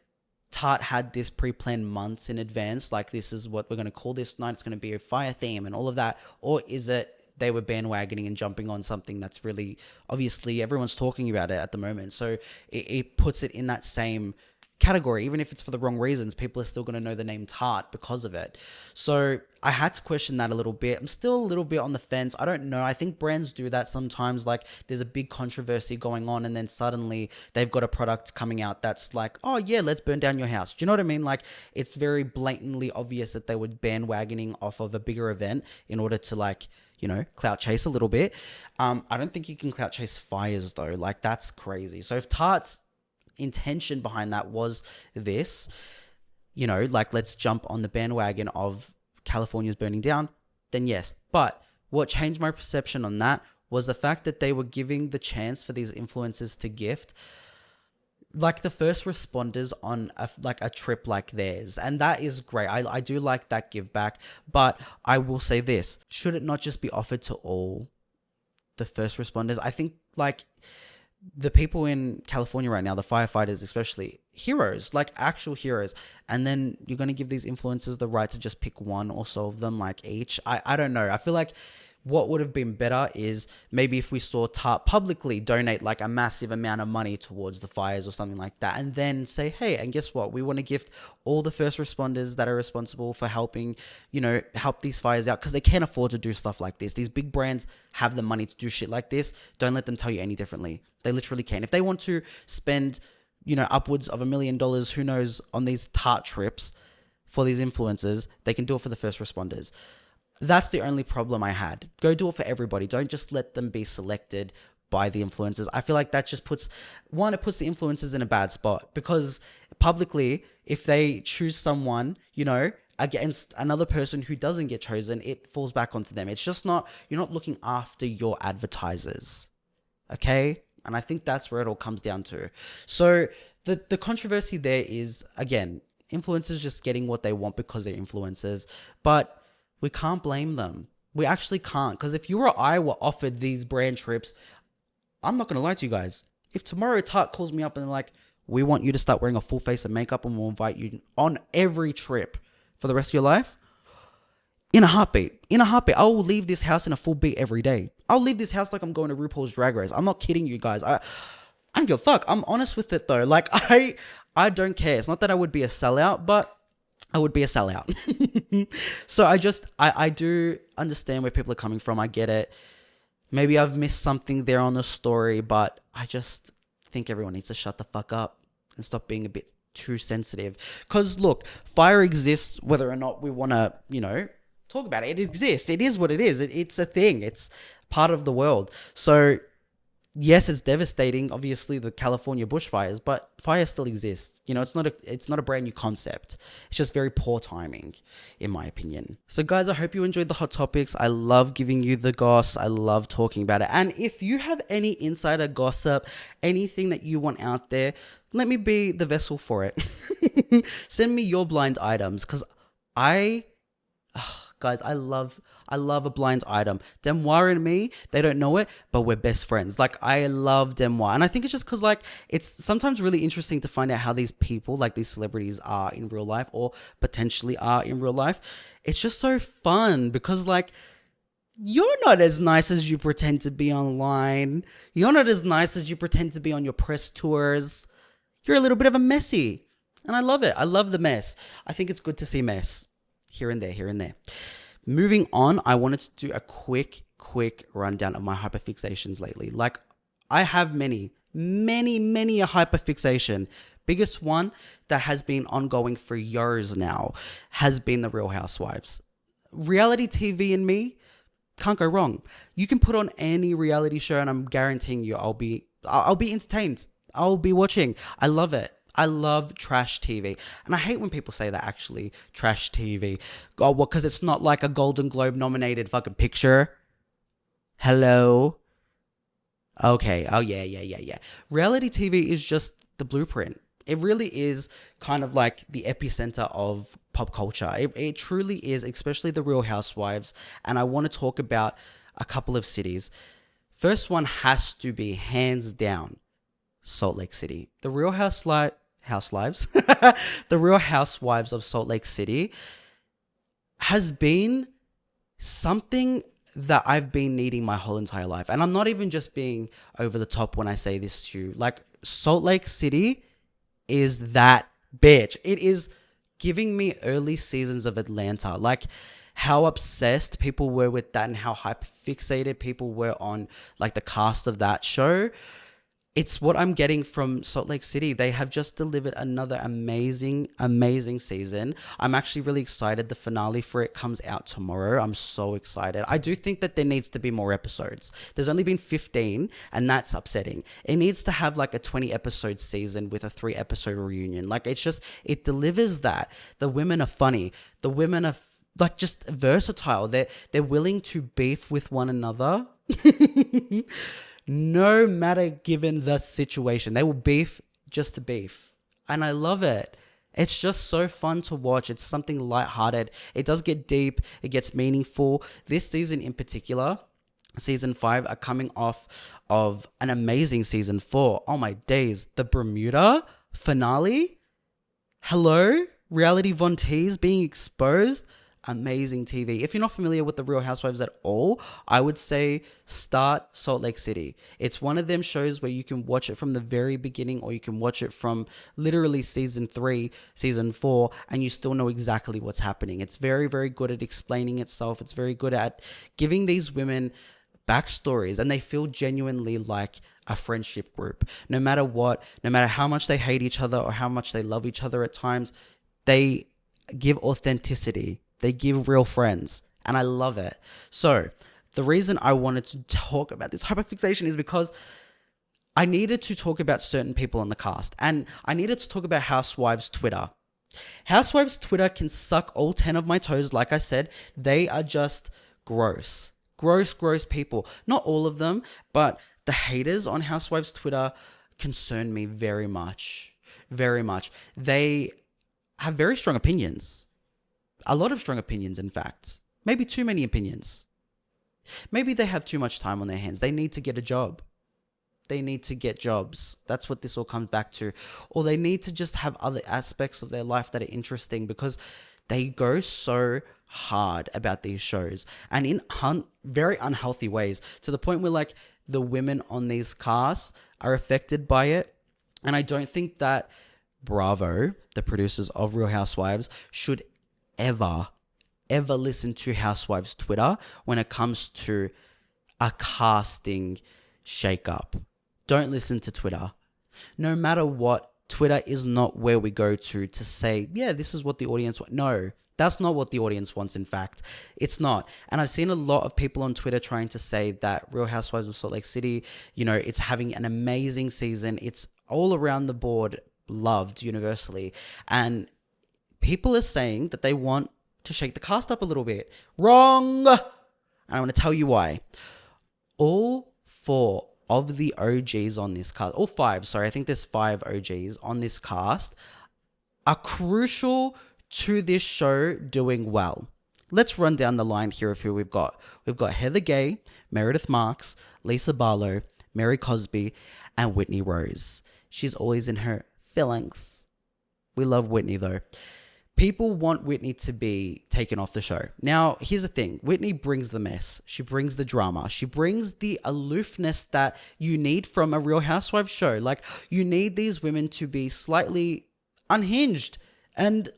Tarte had this pre-planned months in advance, like this is what we're going to call this night, it's going to be a fire theme and all of that, or is it they were bandwagoning and jumping on something that's really, obviously, everyone's talking about it at the moment. So it puts it in that same category. Even if it's for the wrong reasons, people are still going to know the name Tarte because of it. So I had to question that a little bit. I'm still a little bit on the fence. I don't know. I think brands do that sometimes. Like, there's a big controversy going on, and then suddenly they've got a product coming out that's like, oh yeah, let's burn down your house. Do you know what I mean? Like, it's very blatantly obvious that they were bandwagoning off of a bigger event in order to, like, you know, clout chase a little bit. I don't think you can clout chase fires though. Like, that's crazy. So if Tarte's intention behind that was this, you know, like, let's jump on the bandwagon of California's burning down, then yes. But what changed my perception on that was the fact that they were giving the chance for these influencers to gift like the first responders on a trip like theirs. And that is great. I do like that give back. But I will say this, should it not just be offered to all the first responders? I think, like, the people in California right now, the firefighters especially, heroes, like actual heroes. And then you're going to give these influencers the right to just pick one or so of them, like, each. I don't know. I feel like what would have been better is maybe if we saw Tarte publicly donate like a massive amount of money towards the fires or something like that, and then say, hey, and guess what? We want to gift all the first responders that are responsible for helping, you know, help these fires out, because they can't afford to do stuff like this. These big brands have the money to do shit like this. Don't let them tell you any differently. They literally can. If they want to spend, you know, upwards of $1 million, who knows, on these Tarte trips for these influencers, they can do it for the first responders. That's the only problem I had. Go do it for everybody. Don't just let them be selected by the influencers. I feel like that just puts the influencers in a bad spot, because publicly, if they choose someone, you know, against another person who doesn't get chosen, it falls back onto them. It's just not, you're not looking after your advertisers. Okay? And I think that's where it all comes down to. So the controversy there is, again, influencers just getting what they want because they're influencers. But we can't blame them. We actually can't. Because if you or I were offered these brand trips, I'm not going to lie to you guys. If tomorrow Tarte calls me up and they're like, we want you to start wearing a full face of makeup and we'll invite you on every trip for the rest of your life, in a heartbeat, I will leave this house in a full beat every day. I'll leave this house like I'm going to RuPaul's Drag Race. I'm not kidding you guys. I don't give a fuck. I'm honest with it though. Like I don't care. It's not that I would be a sellout, but I would be a sellout. So I do understand where people are coming from. I get it. Maybe I've missed something there on the story, but I just think everyone needs to shut the fuck up and stop being a bit too sensitive. Because look, fire exists whether or not we want to, talk about it. It exists. It is what it is. It's a thing. It's part of the world. So yes, it's devastating, obviously, the California bushfires, but fire still exists. It's not a brand new concept. It's just very poor timing, in my opinion. So guys, I hope you enjoyed the hot topics. I love giving you the goss. I love talking about it. And if you have any insider gossip, anything that you want out there, let me be the vessel for it. Send me your blind items, because guys, I love a blind item. 𝘧𝘬𝘢𝘯𝘬𝘢𝘮𝘬 and me, they don't know it, but we're best friends. Like, I love 𝘧𝘬𝘢𝘯𝘬𝘢. And I think it's just because, like, it's sometimes really interesting to find out how these people, like these celebrities, are in real life, or potentially are in real life. It's just so fun because, like, you're not as nice as you pretend to be online. You're not as nice as you pretend to be on your press tours. You're a little bit of a messy. And I love it. I love the mess. I think it's good to see mess. Here and there. Moving on, I wanted to do a quick rundown of my hyperfixations lately. Like, I have many a hyperfixation. Biggest one that has been ongoing for years now has been the Real Housewives. Reality TV and me, can't go wrong. You can put on any reality show and I'm guaranteeing you I'll be entertained. I'll be watching. I love it. I love trash TV. And I hate when people say that, actually, trash TV. Oh, well, because it's not like a Golden Globe nominated fucking picture. Hello? Okay. Oh, yeah. Reality TV is just the blueprint. It really is kind of like the epicenter of pop culture. It truly is, especially the Real Housewives. And I want to talk about a couple of cities. First one has to be, hands down, Salt Lake City. The Real Housewives, the Real Housewives of Salt Lake City has been something that I've been needing my whole entire life. And I'm not even just being over the top when I say this to you. Like, Salt Lake City is that bitch. It is giving me early seasons of Atlanta. Like, how obsessed people were with that and how hyper-fixated people were on, like, the cast of that show. It's what I'm getting from Salt Lake City. They have just delivered another amazing season. I'm actually really excited. The finale for it comes out tomorrow. I'm so excited. I do think that there needs to be more episodes. There's only been 15, and that's upsetting. It needs to have like a 20-episode season with a 3-episode reunion. Like, it delivers that. The women are funny. The women are like just versatile. They're willing to beef with one another. No matter given the situation, they will beef just to beef. And I love it. It's just so fun to watch. It's something lighthearted. It does get deep. It gets meaningful. This season in particular, season 5, are coming off of an amazing season 4. Oh my days. The Bermuda finale. Hello? Reality Von Tease being exposed. Amazing TV. If you're not familiar with the Real Housewives at all, I would say start Salt Lake City. It's one of them shows where you can watch it from the very beginning, or you can watch it from literally season 3, season 4, and you still know exactly what's happening. It's very, very good at explaining itself. It's very good at giving these women backstories, and they feel genuinely like a friendship group. No matter what, no matter how much they hate each other or how much they love each other at times, they give authenticity. They give real friends, and I love it. So the reason I wanted to talk about this hyperfixation is because I needed to talk about certain people in the cast, and I needed to talk about Housewives Twitter. Housewives Twitter can suck all 10 of my toes. Like I said, they are just gross people. Not all of them, but the haters on Housewives Twitter concern me very much. They have very strong opinions. A lot of strong opinions, in fact. Maybe too many opinions. Maybe they have too much time on their hands. They need to get a job. They need to get jobs. That's what this all comes back to. Or they need to just have other aspects of their life that are interesting, because they go so hard about these shows, and in very unhealthy ways, to the point where, like, the women on these casts are affected by it. And I don't think that Bravo, the producers of Real Housewives, should ever listen to Housewives Twitter when it comes to a casting shakeup. Don't listen to Twitter. No matter what, Twitter is not where we go to say, yeah, this is what the audience wants. No, that's not what the audience wants, in fact. It's not. And I've seen a lot of people on Twitter trying to say that Real Housewives of Salt Lake City, it's having an amazing season. It's all around the board loved universally. And people are saying that they want to shake the cast up a little bit. Wrong! And I want to tell you why. All 4 of the OGs on this cast, all 5, sorry, I think there's 5 OGs on this cast, are crucial to this show doing well. Let's run down the line here of who we've got. We've got Heather Gay, Meredith Marks, Lisa Barlow, Mary Cosby, and Whitney Rose. She's always in her feelings. We love Whitney though. People want Whitney to be taken off the show. Now, here's the thing. Whitney brings the mess. She brings the drama. She brings the aloofness that you need from a Real Housewives show. Like, you need these women to be slightly unhinged and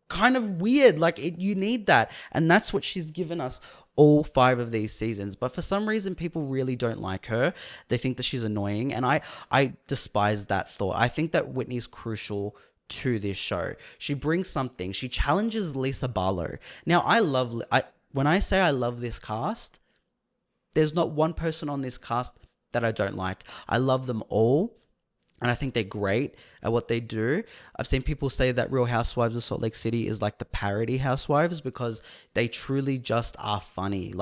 kind of weird. You need that. And that's what she's given us all 5 of these seasons. But for some reason, people really don't like her. They think that she's annoying. And I despise that thought. I think that Whitney's crucial to this show. She brings something. She challenges Lisa Barlow. Now, when I say I love this cast, there's not one person on this cast that I don't like. I love them all. And I think they're great at what they do. I've seen people say that Real Housewives of Salt Lake City is like the parody Housewives because they truly just are funny.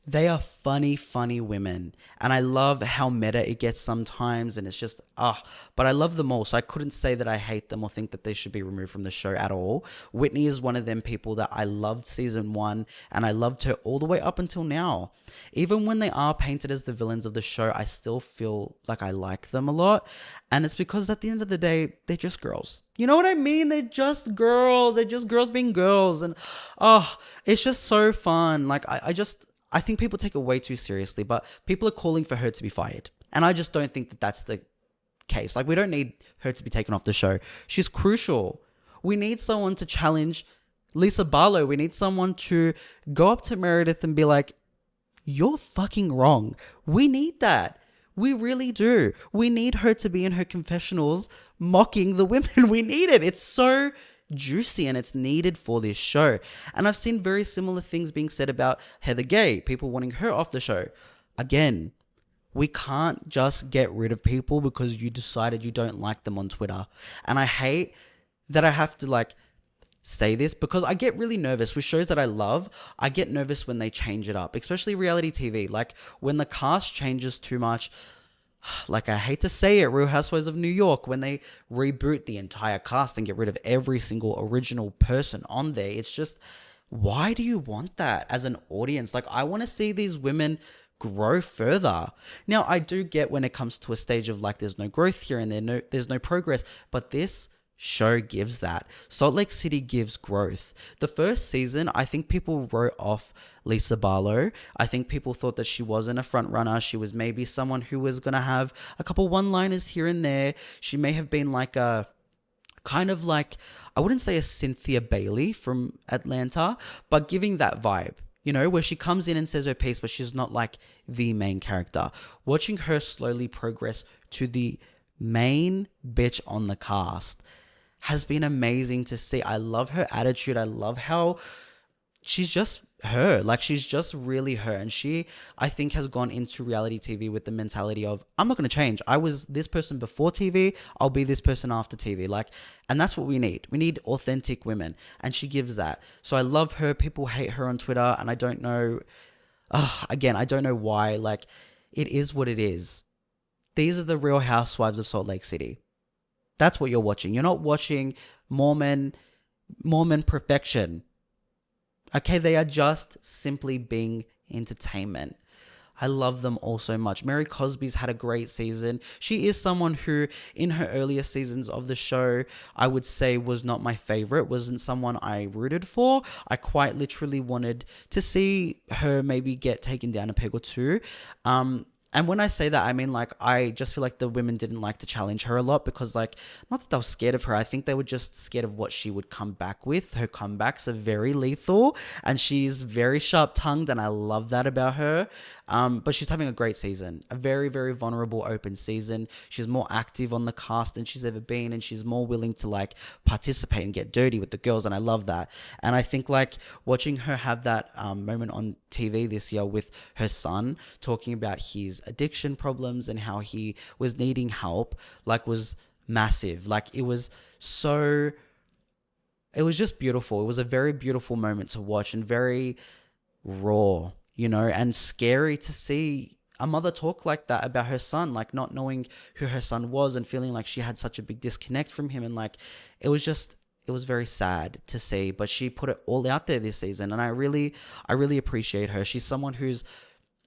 They are funny, funny women. And I love how meta it gets sometimes. And it's just, but I love them all. So I couldn't say that I hate them or think that they should be removed from the show at all. Whitney is one of them people that I loved season 1. And I loved her all the way up until now. Even when they are painted as the villains of the show, I still feel like I like them a lot. And it's because at the end of the day, they're just girls. You know what I mean? They're just girls. They're just girls being girls. And, it's just so fun. I think people take it way too seriously, but people are calling for her to be fired. And I just don't think that that's the case. We don't need her to be taken off the show. She's crucial. We need someone to challenge Lisa Barlow. We need someone to go up to Meredith and be like, you're fucking wrong. We need that. We really do. We need her to be in her confessionals mocking the women. We need it. It's so juicy and it's needed for this show. And I've seen very similar things being said about Heather Gay, people wanting her off the show. Again, we can't just get rid of people because you decided you don't like them on Twitter. And I hate that I have to say this because I get really nervous with shows that I love. I get nervous when they change it up, especially reality TV. When the cast changes too much. I hate to say it, Real Housewives of New York, when they reboot the entire cast and get rid of every single original person on there, it's just, why do you want that as an audience? I want to see these women grow further. Now, I do get when it comes to a stage of there's no growth here and there's no progress, but this show gives that. Salt Lake City gives growth. The first season, I think people wrote off Lisa Barlow. I think people thought that she wasn't a front runner. She was maybe someone who was going to have a couple one-liners here and there. She may have been I wouldn't say a Cynthia Bailey from Atlanta, but giving that vibe, where she comes in and says her piece, but she's not the main character. Watching her slowly progress to the main bitch on the cast has been amazing to see. I love her attitude. I love how she's just her. She's just really her. And she, I think, has gone into reality TV with the mentality of, I'm not going to change. I was this person before TV. I'll be this person after TV. And that's what we need. We need authentic women. And she gives that. So I love her. People hate her on Twitter. And I don't know, again, I don't know why. It is what it is. These are the Real Housewives of Salt Lake City. That's what you're watching. You're not watching Mormon perfection. Okay, they are just simply being entertainment. I love them all so much. Mary Cosby's had a great season. She is someone who, in her earlier seasons of the show, I would say was not my favorite, wasn't someone I rooted for. I quite literally wanted to see her maybe get taken down a peg or two. And when I say that, I mean, like, I just feel like the women didn't like to challenge her a lot because, like, not that they were scared of her. I think they were just scared of what she would come back with. Her comebacks are very lethal and she's very sharp-tongued, and I love that about her. But she's having a great season, a very, very vulnerable, open season. She's more active on the cast than she's ever been, and she's more willing to, like, participate and get dirty with the girls, and I love that. And I think, like, watching her have that moment on TV this year with her son talking about his addiction problems and how he was needing help, like, was massive. Like, it was just beautiful. It was a very beautiful moment to watch and very raw, you know, and scary to see a mother talk like that about her son, like, not knowing who her son was and feeling like she had such a big disconnect from him. And, like, it was very sad to see, but she put it all out there this season, and I really appreciate her. She's someone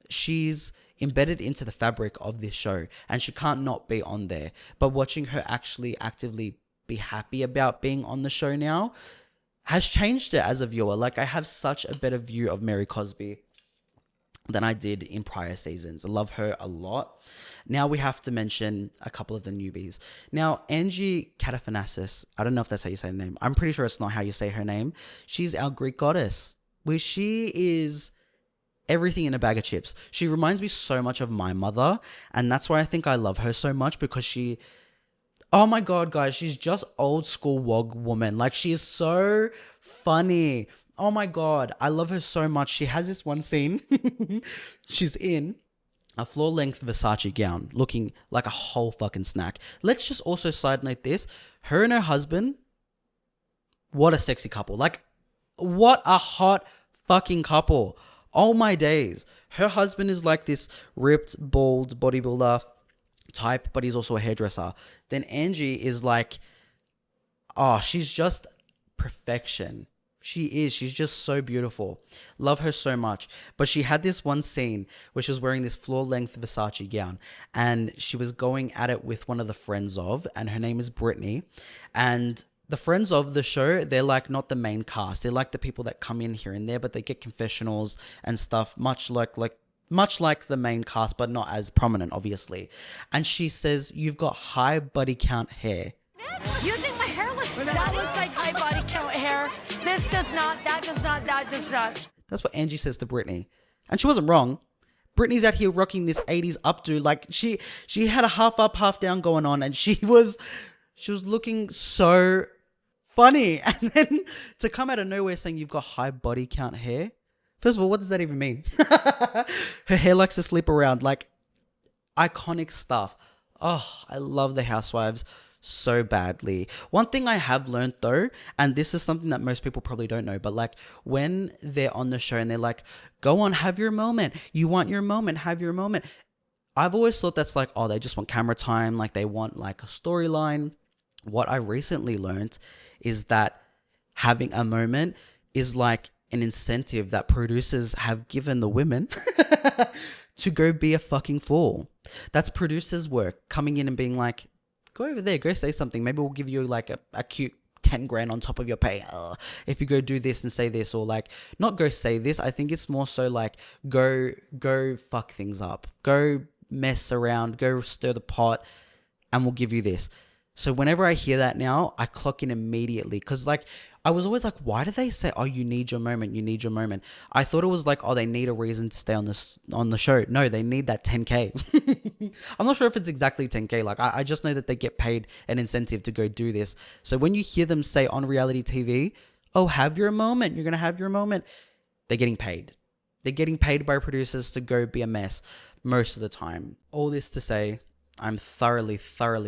she's embedded into the fabric of this show, and she can't not be on there. But watching her actually actively be happy about being on the show now has changed it as a viewer. Like, I have such a better view of Mary Cosby than I did in prior seasons. I love her a lot. Now we have to mention a couple of the newbies. Now, Angie Katafanasis, I don't know if that's how you say her name. I'm pretty sure it's not how you say her name. She's our Greek goddess, where she is everything in a bag of chips. She reminds me so much of my mother, and that's why I think I love her so much, because oh my God, guys, she's just old school WOG woman. Like, she is so funny. Oh my God, I love her so much. She has this one scene. She's in a floor-length Versace gown, looking like a whole fucking snack. Let's just also side note this. Her and her husband, what a sexy couple. Like, what a hot fucking couple. Oh my days. Her husband is like this ripped, bald bodybuilder type, but he's also a hairdresser. Then Angie is like, oh, she's just perfection. She's just so beautiful. Love her so much. But she had this one scene where she was wearing this floor-length Versace gown, and she was going at it with one of the friends of, and her name is Brittany. And the friends of the show, they're like not the main cast. They're like the people that come in here and there, but they get confessionals and stuff, much like the main cast, but not as prominent, obviously. And she says, "You've got high body count hair." You think my hair looks that looks like high body count hair. This does not, that does not, that does not. That's what Angie says to Brittany. And she wasn't wrong. Brittany's out here rocking this 80s updo. Like, she had a half up, half down going on, and she was looking so funny. And then to come out of nowhere saying you've got high body count hair. First of all, what does that even mean? Her hair likes to sleep around. Like, iconic stuff. Oh, I love the Housewives so badly. One thing I have learned though, and this is something that most people probably don't know, but like, when they're on the show and they're like, go on, have your moment. You want your moment, have your moment. I've always thought that's like, oh, they just want camera time. Like, they want like a storyline. What I recently learned is that having a moment is like an incentive that producers have given the women to go be a fucking fool. That's producers' work, coming in and being like, go over there, go say something. Maybe we'll give you like a cute 10 grand on top of your pay if you go do this and say this, or like, not go say this. I think it's more so like, go fuck things up, go mess around, go stir the pot, and we'll give you this. So whenever I hear that now, I clock in immediately, because like, I was always like, why do they say, oh, you need your moment, you need your moment? I thought it was like, oh, they need a reason to stay on the show. No, they need that 10K. I'm not sure if it's exactly 10K. Like, I just know that they get paid an incentive to go do this. So when you hear them say on reality TV, oh, have your moment, you're going to have your moment, they're getting paid. They're getting paid by producers to go be a mess most of the time. All this to say, I'm thoroughly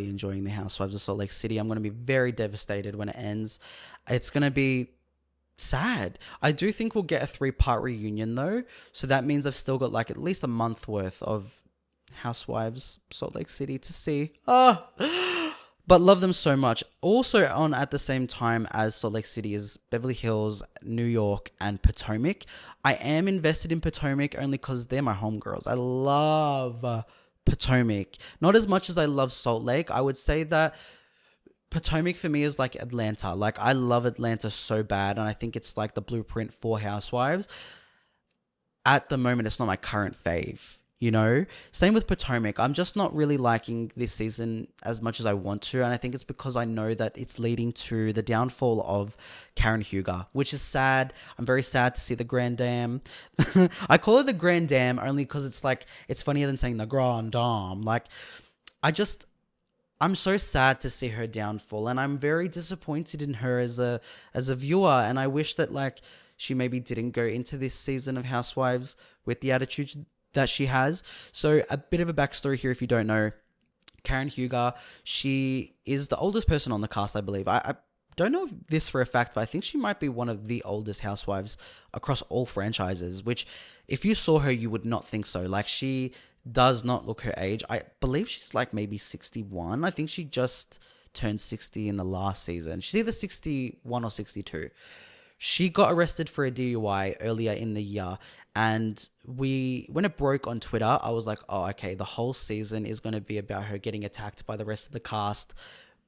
enjoying the Housewives of Salt Lake City. I'm going to be very devastated when it ends. It's going to be sad. I do think we'll get a 3-part reunion though. So that means I've still got like at least a month worth of Housewives Salt Lake City to see. But love them so much. Also on at the same time as Salt Lake City is Beverly Hills, New York, and Potomac. I am invested in Potomac only because they're my homegirls. I love Potomac. Not as much as I love Salt Lake. I would say that Potomac for me is like Atlanta. Like, I love Atlanta so bad, and I think it's like the blueprint for Housewives. At the moment, it's not my current fave. You know, same with Potomac. I'm just not really liking this season as much as I want to. And I think it's because I know that it's leading to the downfall of Karen HOUSEWIVES, which is sad. I'm very sad to see the Grand Dame. I call it the Grand Dame only because it's like, it's funnier than saying the Grand Dame. Like, I'm so sad to see her downfall. And I'm very disappointed in her as a viewer. And I wish that like she maybe didn't go into this season of Housewives with the attitude that she has. So a bit of a backstory here if you don't know. Karen HOUSEWIVES, she is the oldest person on the cast, I believe. I don't know this for a fact, but I think she might be one of the oldest housewives across all franchises, which if you saw her, you would not think so. Like, she does not look her age. I believe she's like maybe 61. I think she just turned 60 in the last season. She's either 61 or 62. She got arrested for a DUI earlier in the year, and when it broke on Twitter, I was like, oh, okay, the whole season is going to be about her getting attacked by the rest of the cast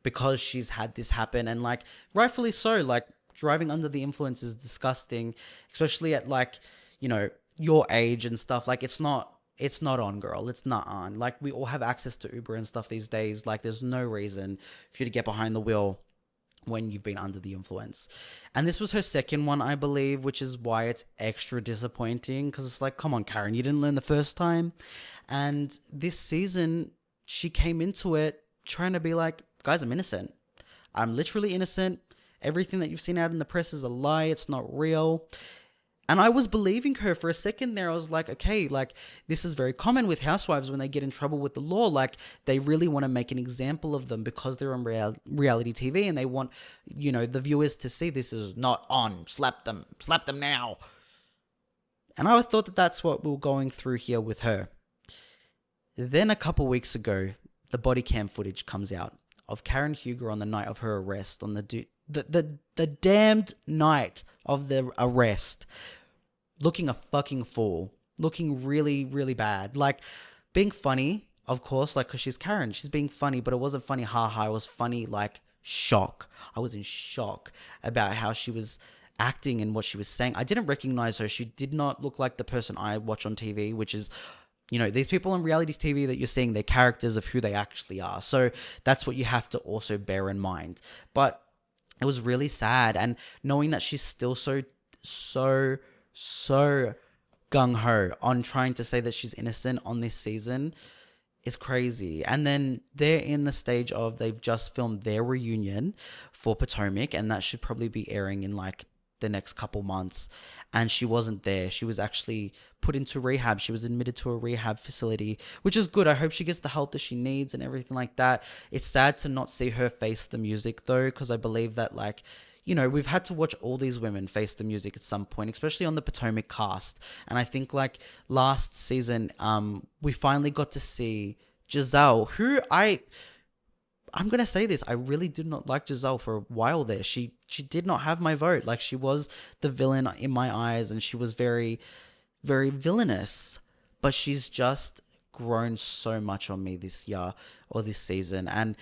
because she's had this happen. And like, rightfully so, like, driving under the influence is disgusting, especially at like, you know, your age and stuff. Like, it's not on, girl. It's not on. Like, we all have access to Uber and stuff these days. Like, there's no reason for you to get behind the wheel when you've been under the influence. And this was her second one, I believe, which is why it's extra disappointing, because it's like, come on, Karen, you didn't learn the first time. And this season, she came into it trying to be like, guys, I'm innocent. I'm literally innocent. Everything that you've seen out in the press is a lie. It's not real. And I was believing her for a second there. I was like, okay, like, this is very common with housewives when they get in trouble with the law. Like, they really want to make an example of them because they're on reality TV, and they want, you know, the viewers to see this is not on. Slap them now. And I thought that that's what we were going through here with her. Then a couple weeks ago, the body cam footage comes out of Karen HOUSEWIVES on the night of her arrest, on the damned night of the arrest, looking a fucking fool, looking really, really bad. Like, being funny, of course, like, because she's Karen, she's being funny, but it wasn't funny haha, it was funny like shock. I was in shock about how she was acting and what she was saying. I didn't recognize her. She did not look like the person I watch on TV, which is, you know, these people on reality TV that you're seeing, they're characters of who they actually are. So that's what you have to also bear in mind. But it was really sad. And knowing that she's still so gung-ho on trying to say that she's innocent on this season is crazy. And then they're in the stage of, they've just filmed their reunion for Potomac, and that should probably be airing in like the next couple months, and she wasn't there. She was actually put into rehab. She was admitted to a rehab facility, which is good. I hope she gets the help that she needs and everything like that. It's sad to not see her face the music though, because I believe that, like, you know, we've had to watch all these women face the music at some point, especially on the Potomac cast. And I think like last season, we finally got to see giselle, who I'm going to say this, I really did not like giselle for a while there. She did not have my vote. Like, she was the villain in my eyes, and she was very, very villainous. But she's just grown so much on me this year or this season. And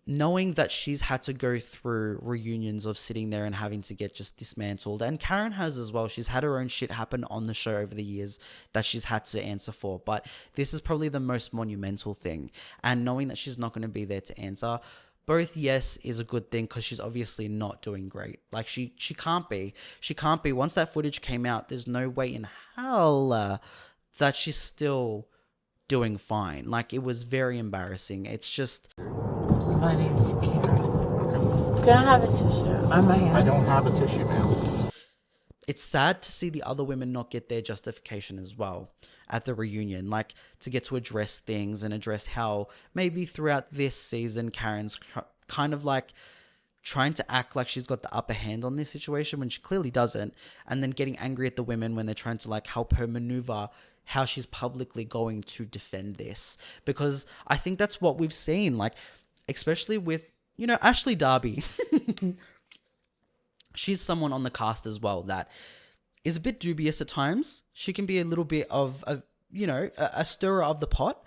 knowing that she's had to go through reunions of sitting there and having to get just dismantled. And Karen has as well. She's had her own shit happen on the show over the years that she's had to answer for. But this is probably the most monumental thing. And knowing that she's not going to be there to answer, both, yes, is a good thing, because she's obviously not doing great. Like, she can't be. She can't be. Once that footage came out, there's no way in hell that she's still doing fine. Like, it was very embarrassing. It's just... My name is Karen. Can I have a tissue on my hand? I don't have a tissue now. It's sad to see the other women not get their justification as well at the reunion, like, to get to address things and address how maybe throughout this season, Karen's kind of like trying to act like she's got the upper hand on this situation when she clearly doesn't, and then getting angry at the women when they're trying to like help her maneuver how she's publicly going to defend this. Because I think that's what we've seen, like, especially with, you know, Ashley Darby. She's someone on the cast as well that is a bit dubious at times. She can be a little bit of a stirrer of the pot.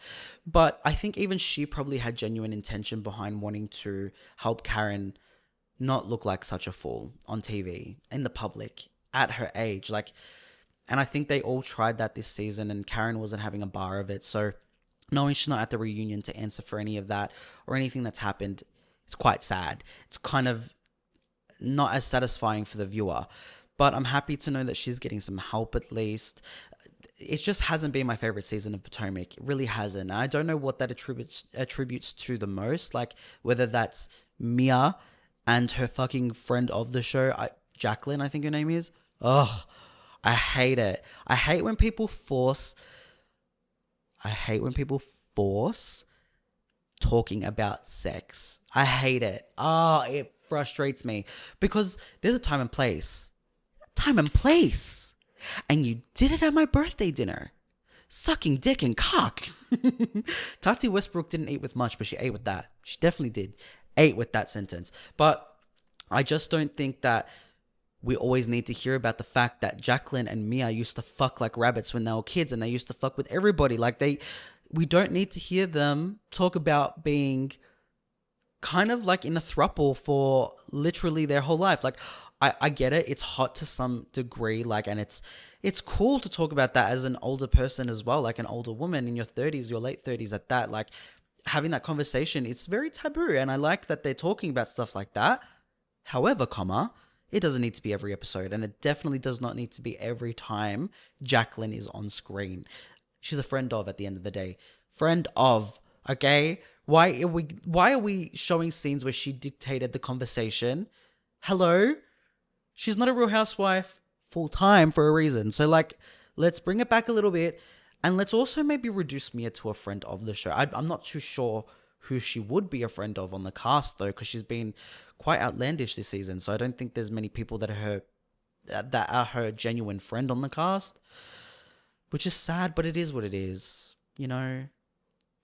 But I think even she probably had genuine intention behind wanting to help Karen not look like such a fool on TV, in the public, at her age. Like, And I think they all tried that this season, and Karen wasn't having a bar of it. So knowing she's not at the reunion to answer for any of that or anything that's happened, it's quite sad. It's kind of not as satisfying for the viewer. But I'm happy to know that she's getting some help at least. It just hasn't been my favorite season of Potomac. It really hasn't. And I don't know what that attributes to the most. Like, whether that's Mia and her fucking friend of the show, Jacqueline, I think her name is. Ugh. I hate it. I hate when people force talking about sex. I hate it. It frustrates me because there's a time and place. And you did it at my birthday dinner. Sucking dick and cock. Tati Westbrook didn't eat with much, but she ate with that. She definitely did. Ate with that sentence. But I just don't think that we always need to hear about the fact that Jacqueline and Mia used to fuck like rabbits when they were kids, and they used to fuck with everybody. Like, we don't need to hear them talk about being kind of like in a throuple for literally their whole life. Like, I get it. It's hot to some degree, like, and it's cool to talk about that as an older person as well, like an older woman in your 30s, your late 30s at that, like having that conversation, it's very taboo. And I like that they're talking about stuff like that. However, it doesn't need to be every episode, and it definitely does not need to be every time Jacqueline is on screen. She's a friend of, at the end of the day. Friend of, okay? Why are we showing scenes where she dictated the conversation? Hello? She's not a Real Housewife full time for a reason. So, like, let's bring it back a little bit, and let's also maybe reduce Mia to a friend of the show. I'm not too sure who she would be a friend of on the cast, though, because she's been quite outlandish this season. So I don't think there's many people that are her genuine friend on the cast, which is sad, but it is what it is. You know,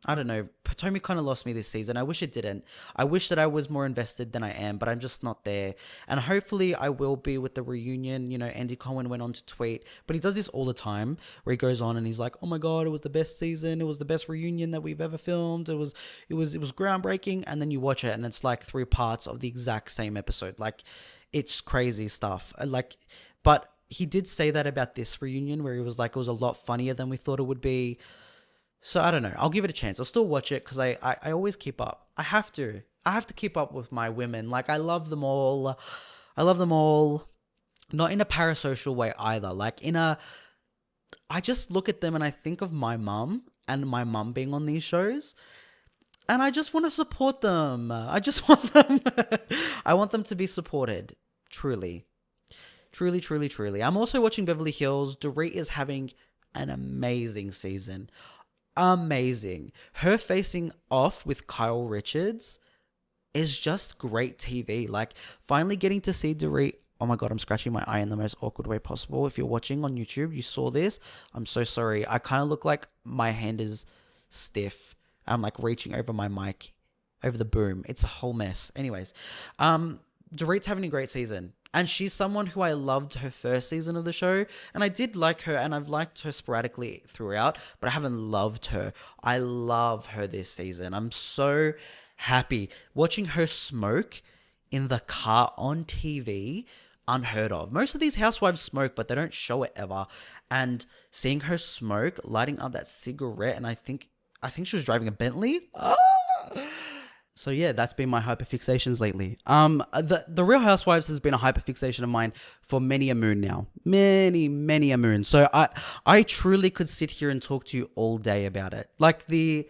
I don't know. Potomac kind of lost me this season. I wish it didn't. I wish that I was more invested than I am, but I'm just not there. And hopefully I will be with the reunion. You know, Andy Cohen went on to tweet, but he does this all the time where he goes on and he's like, oh my God, it was the best season. It was the best reunion that we've ever filmed. It was groundbreaking. And then you watch it and it's like 3 parts of the exact same episode. Like, it's crazy stuff. But he did say that about this reunion where he was like, it was a lot funnier than we thought it would be. So I don't know. I'll give it a chance. I'll still watch it because I always keep up. I have to keep up with my women. Like, I love them all. Not in a parasocial way either. Like, I just look at them and I think of my mum and my mum being on these shows. And I just want to support them. I want them to be supported. Truly. I'm also watching Beverly Hills. Dorit is having an amazing season. Amazing. Her facing off with Kyle Richards is just great TV. Like, finally getting to see Dorit. Oh my God, I'm scratching my eye in the most awkward way possible. If you're watching on YouTube, you saw this. I'm so sorry. I kind of look like my hand is stiff. I'm like reaching over my mic, over the boom. It's a whole mess. Anyways, Dorit's having a great season. And she's someone who I loved her first season of the show. And I did like her, and I've liked her sporadically throughout, but I haven't loved her. I love her this season. I'm so happy. Watching her smoke in the car on TV, unheard of. Most of these housewives smoke, but they don't show it ever. And seeing her smoke, lighting up that cigarette, and I think she was driving a Bentley. So yeah, that's been my hyperfixations lately. The Real Housewives has been a hyperfixation of mine for many a moon now. Many a moon. So I truly could sit here and talk to you all day about it. Like, the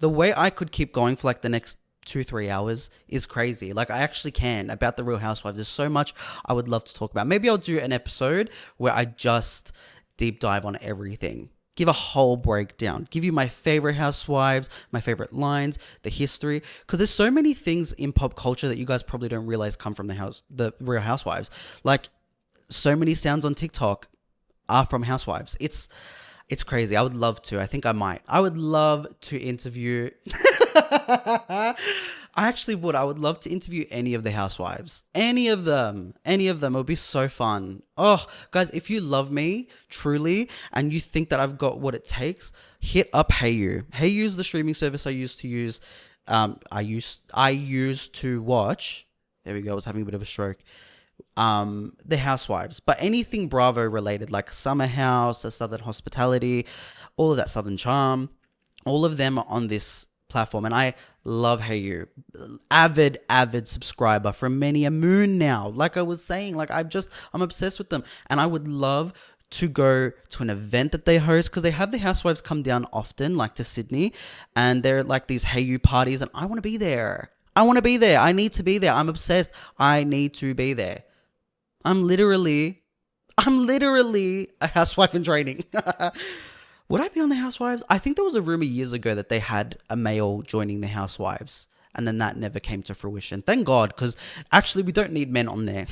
way I could keep going for like the next 2-3 hours is crazy. Like, I actually can about the Real Housewives. There's so much I would love to talk about. Maybe I'll do an episode where I just deep dive on everything. Give a whole breakdown. Give you my favorite housewives, my favorite lines, the history. Because there's so many things in pop culture that you guys probably don't realize come from the Real Housewives. Like, so many sounds on TikTok are from housewives. It's crazy. I would love to. I think I might. I would love to interview... I actually would. I would love to interview any of the housewives. Any of them. It would be so fun. Oh, guys, if you love me, truly, and you think that I've got what it takes, hit up HeyU. HeyU is the streaming service I used to use. I used to watch. There we go. I was having a bit of a stroke. the Housewives, but anything Bravo related, like Summer House, the Southern Hospitality, all of that Southern Charm, all of them are on this platform. And I love Hey You. Avid subscriber for many a moon now. Like I was saying, like I'm obsessed with them. And I would love to go to an event that they host, because they have the Housewives come down often, like to Sydney, and they're like these Hey You parties, and I want to be there. I need to be there. I'm obsessed. I need to be there. I'm literally a housewife in training. Would I be on the Housewives? I think there was a rumor years ago that they had a male joining the Housewives, and then that never came to fruition. Thank God, because actually we don't need men on there.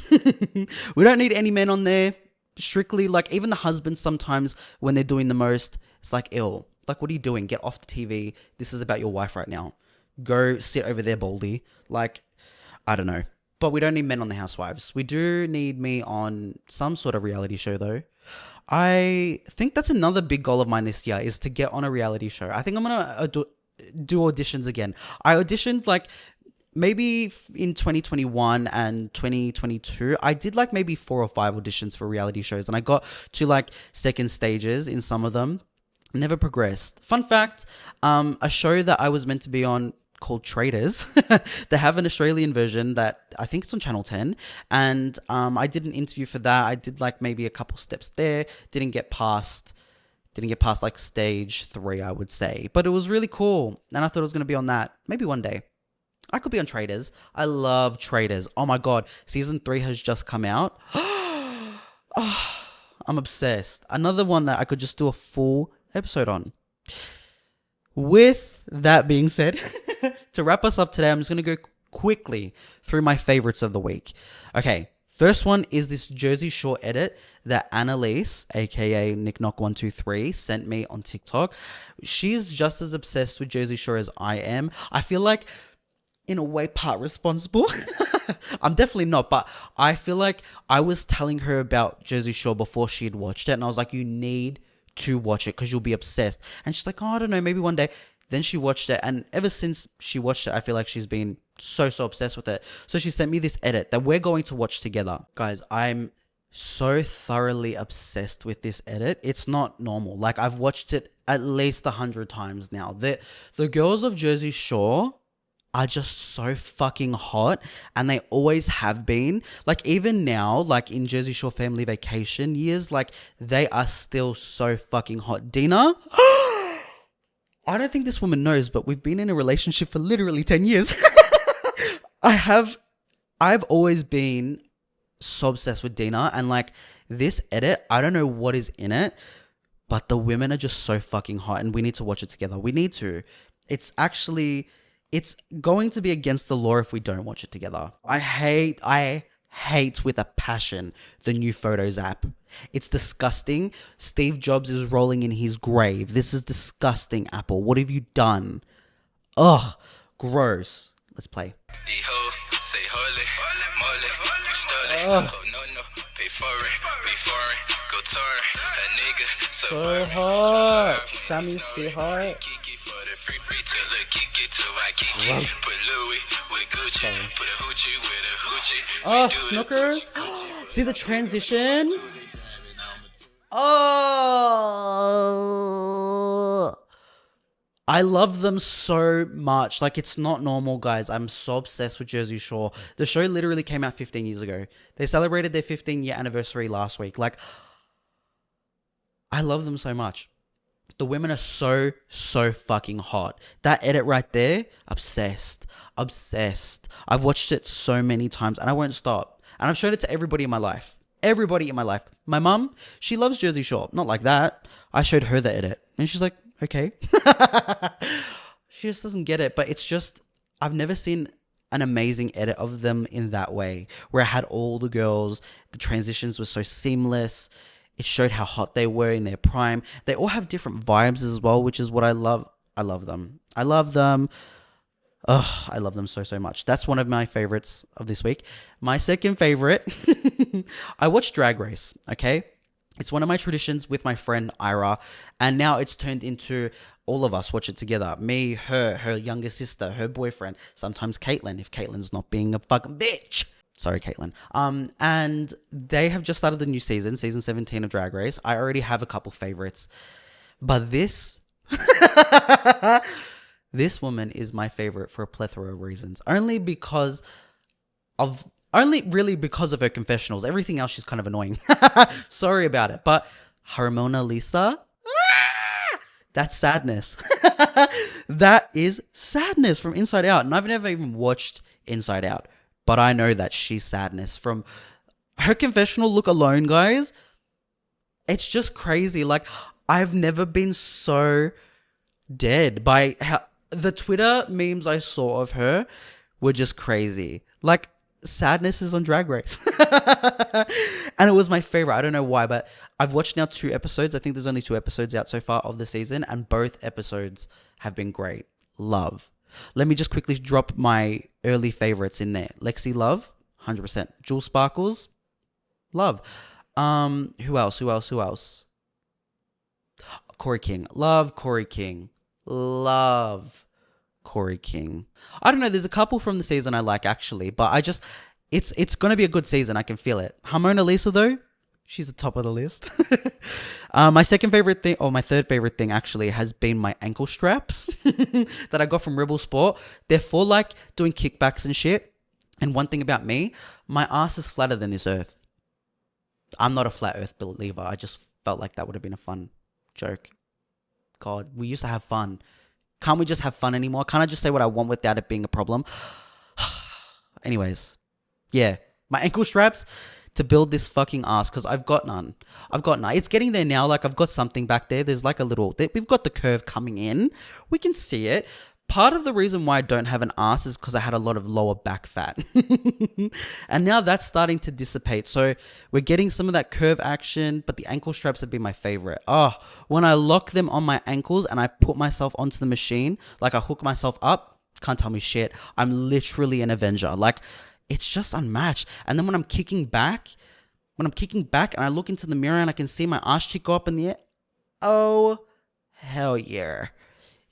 We don't need any men on there. Strictly, like, even the husbands sometimes when they're doing the most, it's like, ill. Like, what are you doing? Get off the TV. This is about your wife right now. Go sit over there, Baldy. Like, I don't know. But we don't need men on the Housewives. We do need me on some sort of reality show, though. I think that's another big goal of mine this year, is to get on a reality show. I think I'm going to do auditions again. I auditioned like maybe in 2021 and 2022. I did like maybe 4 or 5 auditions for reality shows, and I got to like second stages in some of them. Never progressed. Fun fact, a show that I was meant to be on called Traders. They have an Australian version that I think it's on Channel 10, and I did an interview for that. I did like maybe a couple steps there, didn't get past like stage 3, I would say, but it was really cool, and I thought I was going to be on that. Maybe one day I could be on Traders. I love Traders. Oh my god, season 3 has just come out. Oh, I'm obsessed. Another one that I could just do a full episode on. With that being said, to wrap us up today, I'm just going to go quickly through my favorites of the week. Okay, first one is this Jersey Shore edit that Annalise, aka NickKnock123, sent me on TikTok. She's just as obsessed with Jersey Shore as I am. I feel like, in a way, part responsible. I'm definitely not, but I feel like I was telling her about Jersey Shore before she had watched it, and I was like, you need to watch it because you'll be obsessed. And she's like, oh, I don't know, maybe one day. Then she watched it, and ever since she watched it, I feel like she's been so obsessed with it. So she sent me this edit that we're going to watch together. Guys, I'm so thoroughly obsessed with this edit. It's not normal. Like, I've watched it at least 100 times now. The girls of Jersey Shore are just so fucking hot, and they always have been. Like, even now, like in Jersey Shore Family Vacation years, like, they are still so fucking hot. Dina, I don't think this woman knows, but we've been in a relationship for literally 10 years. I've always been so obsessed with Dina, and like, this edit, I don't know what is in it, but the women are just so fucking hot, and we need to watch it together. We need to. It's going to be against the law if we don't watch it together. I hate with a passion the new Photos app. It's disgusting. Steve Jobs is rolling in his grave. This is disgusting, Apple. What have you done? Ugh, gross. Let's play. Ugh. So hot. Sammy's so hot. Oh, Snookers. See the transition? Oh, I love them so much. Like, it's not normal, guys. I'm so obsessed with Jersey Shore. The show literally came out 15 years ago. They celebrated their 15-year anniversary last week. Like, I love them so much. The women are so fucking hot. That edit right there, obsessed. I've watched it so many times, and I won't stop. And I've showed it to everybody in my life. My mum, she loves Jersey Shore. Not like that. I showed her the edit, and she's like, okay. She just doesn't get it. But it's just, I've never seen an amazing edit of them in that way, where I had all the girls. The transitions were so seamless. It showed how hot they were in their prime. They all have different vibes as well, which is what I love. I love them. Ugh, I love them so much. That's one of my favorites of this week. My second favorite, I watched Drag Race, okay? It's one of my traditions with my friend Ira, and now it's turned into all of us watch it together. Me, her younger sister, her boyfriend, sometimes Caitlin, if Caitlin's not being a fucking bitch. Sorry, Caitlin. And they have just started the new season 17 of Drag Race. I already have a couple favorites, but this this woman is my favorite for a plethora of reasons. Only really because of her confessionals. Everything else, she's kind of annoying. Sorry about it, but her Mona Lisa, that's sadness. That is sadness from Inside Out. And I've never even watched Inside Out, but I know that she's sadness from her confessional look alone, guys. It's just crazy. Like, I've never been so dead by how the Twitter memes I saw of her were just crazy. Like, sadness is on Drag Race. And it was my favorite. I don't know why, but I've watched now 2 episodes. I think there's only 2 episodes out so far of the season, and both episodes have been great. Love. Let me just quickly drop my early favorites in there. Lexi, love, 100%. Jewel Sparkles, love. Who else? Corey King. Love Corey King. Love Corey King. I don't know, there's a couple from the season I like actually, but it's going to be a good season. I can feel it. Mona Lisa though, she's the top of the list. My second favorite thing, or my third favorite thing actually, has been my ankle straps that I got from Rebel Sport. They're for like doing kickbacks and shit. And one thing about me, my ass is flatter than this earth. I'm not a flat earth believer. I just felt like that would have been a fun joke. God, we used to have fun. Can't we just have fun anymore? Can't I just say what I want without it being a problem? Anyways, yeah, my ankle straps to build this fucking ass, because I've got none. It's getting there now. Like, I've got something back there. There's like a little, we've got the curve coming in. We can see it. Part of the reason why I don't have an ass is because I had a lot of lower back fat. And now that's starting to dissipate. So we're getting some of that curve action, but the ankle straps have been my favorite. Oh, when I lock them on my ankles and I put myself onto the machine, like I hook myself up, can't tell me shit. I'm literally an Avenger. Like, it's just unmatched. And then when I'm kicking back and I look into the mirror and I can see my ass cheek go up in the air, oh, hell yeah.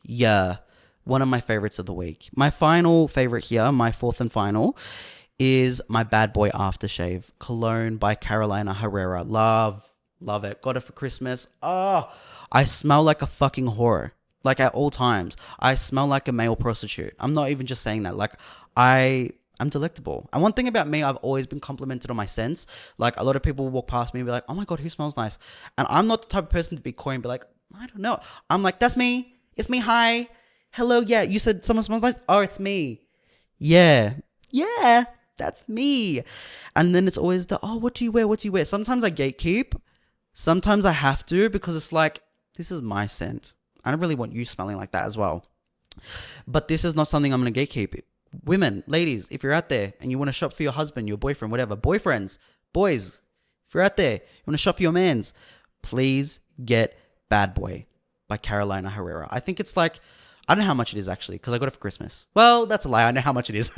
Yeah. One of my favorites of the week. My final favorite here, my fourth and final, is my Bad Boy Aftershave Cologne by Carolina Herrera. Love it. Got it for Christmas. Oh, I smell like a fucking whore. Like, at all times. I smell like a male prostitute. I'm not even just saying that. Like, I'm delectable. And one thing about me, I've always been complimented on my scents. Like, a lot of people will walk past me and be like, oh my God, who smells nice? And I'm not the type of person to be coy and be like, I don't know. I'm like, that's me. It's me. Hi. Hello, yeah, you said someone smells nice? Oh, it's me. Yeah, that's me. And then it's always what do you wear? Sometimes I gatekeep. Sometimes I have to, because it's like, this is my scent. I don't really want you smelling like that as well. But this is not something I'm going to gatekeep. Women, ladies, if you're out there and you want to shop for your husband, your boyfriend, whatever, boyfriends, boys, if you're out there, you want to shop for your mans, please get Bad Boy by Carolina Herrera. I think it's like, I don't know how much it is actually, because I got it for Christmas. Well, that's a lie. I know how much it is.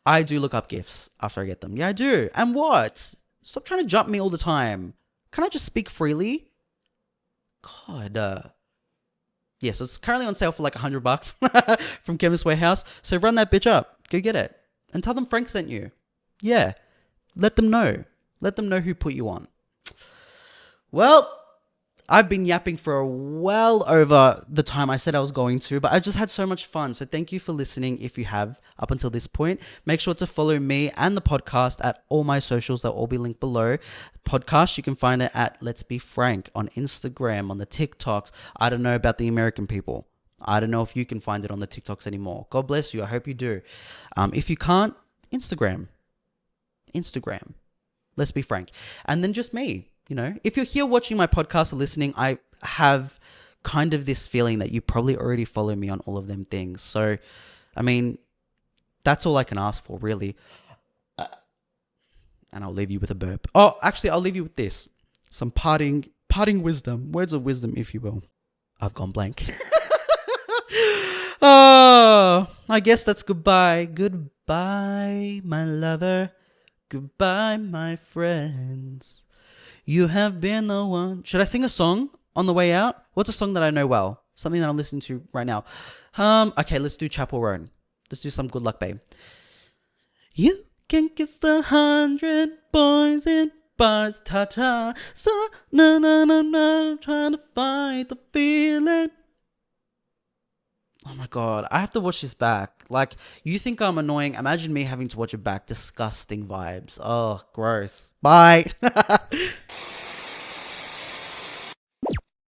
I do look up gifts after I get them. Yeah, I do. And what? Stop trying to jump me all the time. Can I just speak freely? God. Yeah, so it's currently on sale for like $100 from Chemist Warehouse. So run that bitch up. Go get it. And tell them Frank sent you. Yeah. Let them know. Let them know who put you on. Well, I've been yapping for well over the time I said I was going to, but I've just had so much fun. So thank you for listening if you have up until this point. Make sure to follow me and the podcast at all my socials. They'll all be linked below. Podcast, you can find it at Let's Be Frank on Instagram, on the TikToks. I don't know about the American people. I don't know if you can find it on the TikToks anymore. God bless you. I hope you do. If you can't, Instagram. Let's Be Frank. And then just me. You know, if you're here watching my podcast or listening, I have kind of this feeling that you probably already follow me on all of them things. So, I mean, that's all I can ask for, really. And I'll leave you with a burp. Oh, actually, I'll leave you with this. Some parting wisdom, words of wisdom, if you will. I've gone blank. Oh, I guess that's goodbye. Goodbye, my lover. Goodbye, my friends. You have been the one. Should I sing a song on the way out? What's a song that I know well? Something that I'm listening to right now. Okay, let's do Chapel Roan. Let's do some Good Luck, Babe. You Can kiss 100 boys in bars, ta-ta. So, no, no, no, no, trying to fight the feeling. Oh my God, I have to watch this back. Like, you think I'm annoying? Imagine me having to watch it back. Disgusting vibes. Oh, gross. Bye.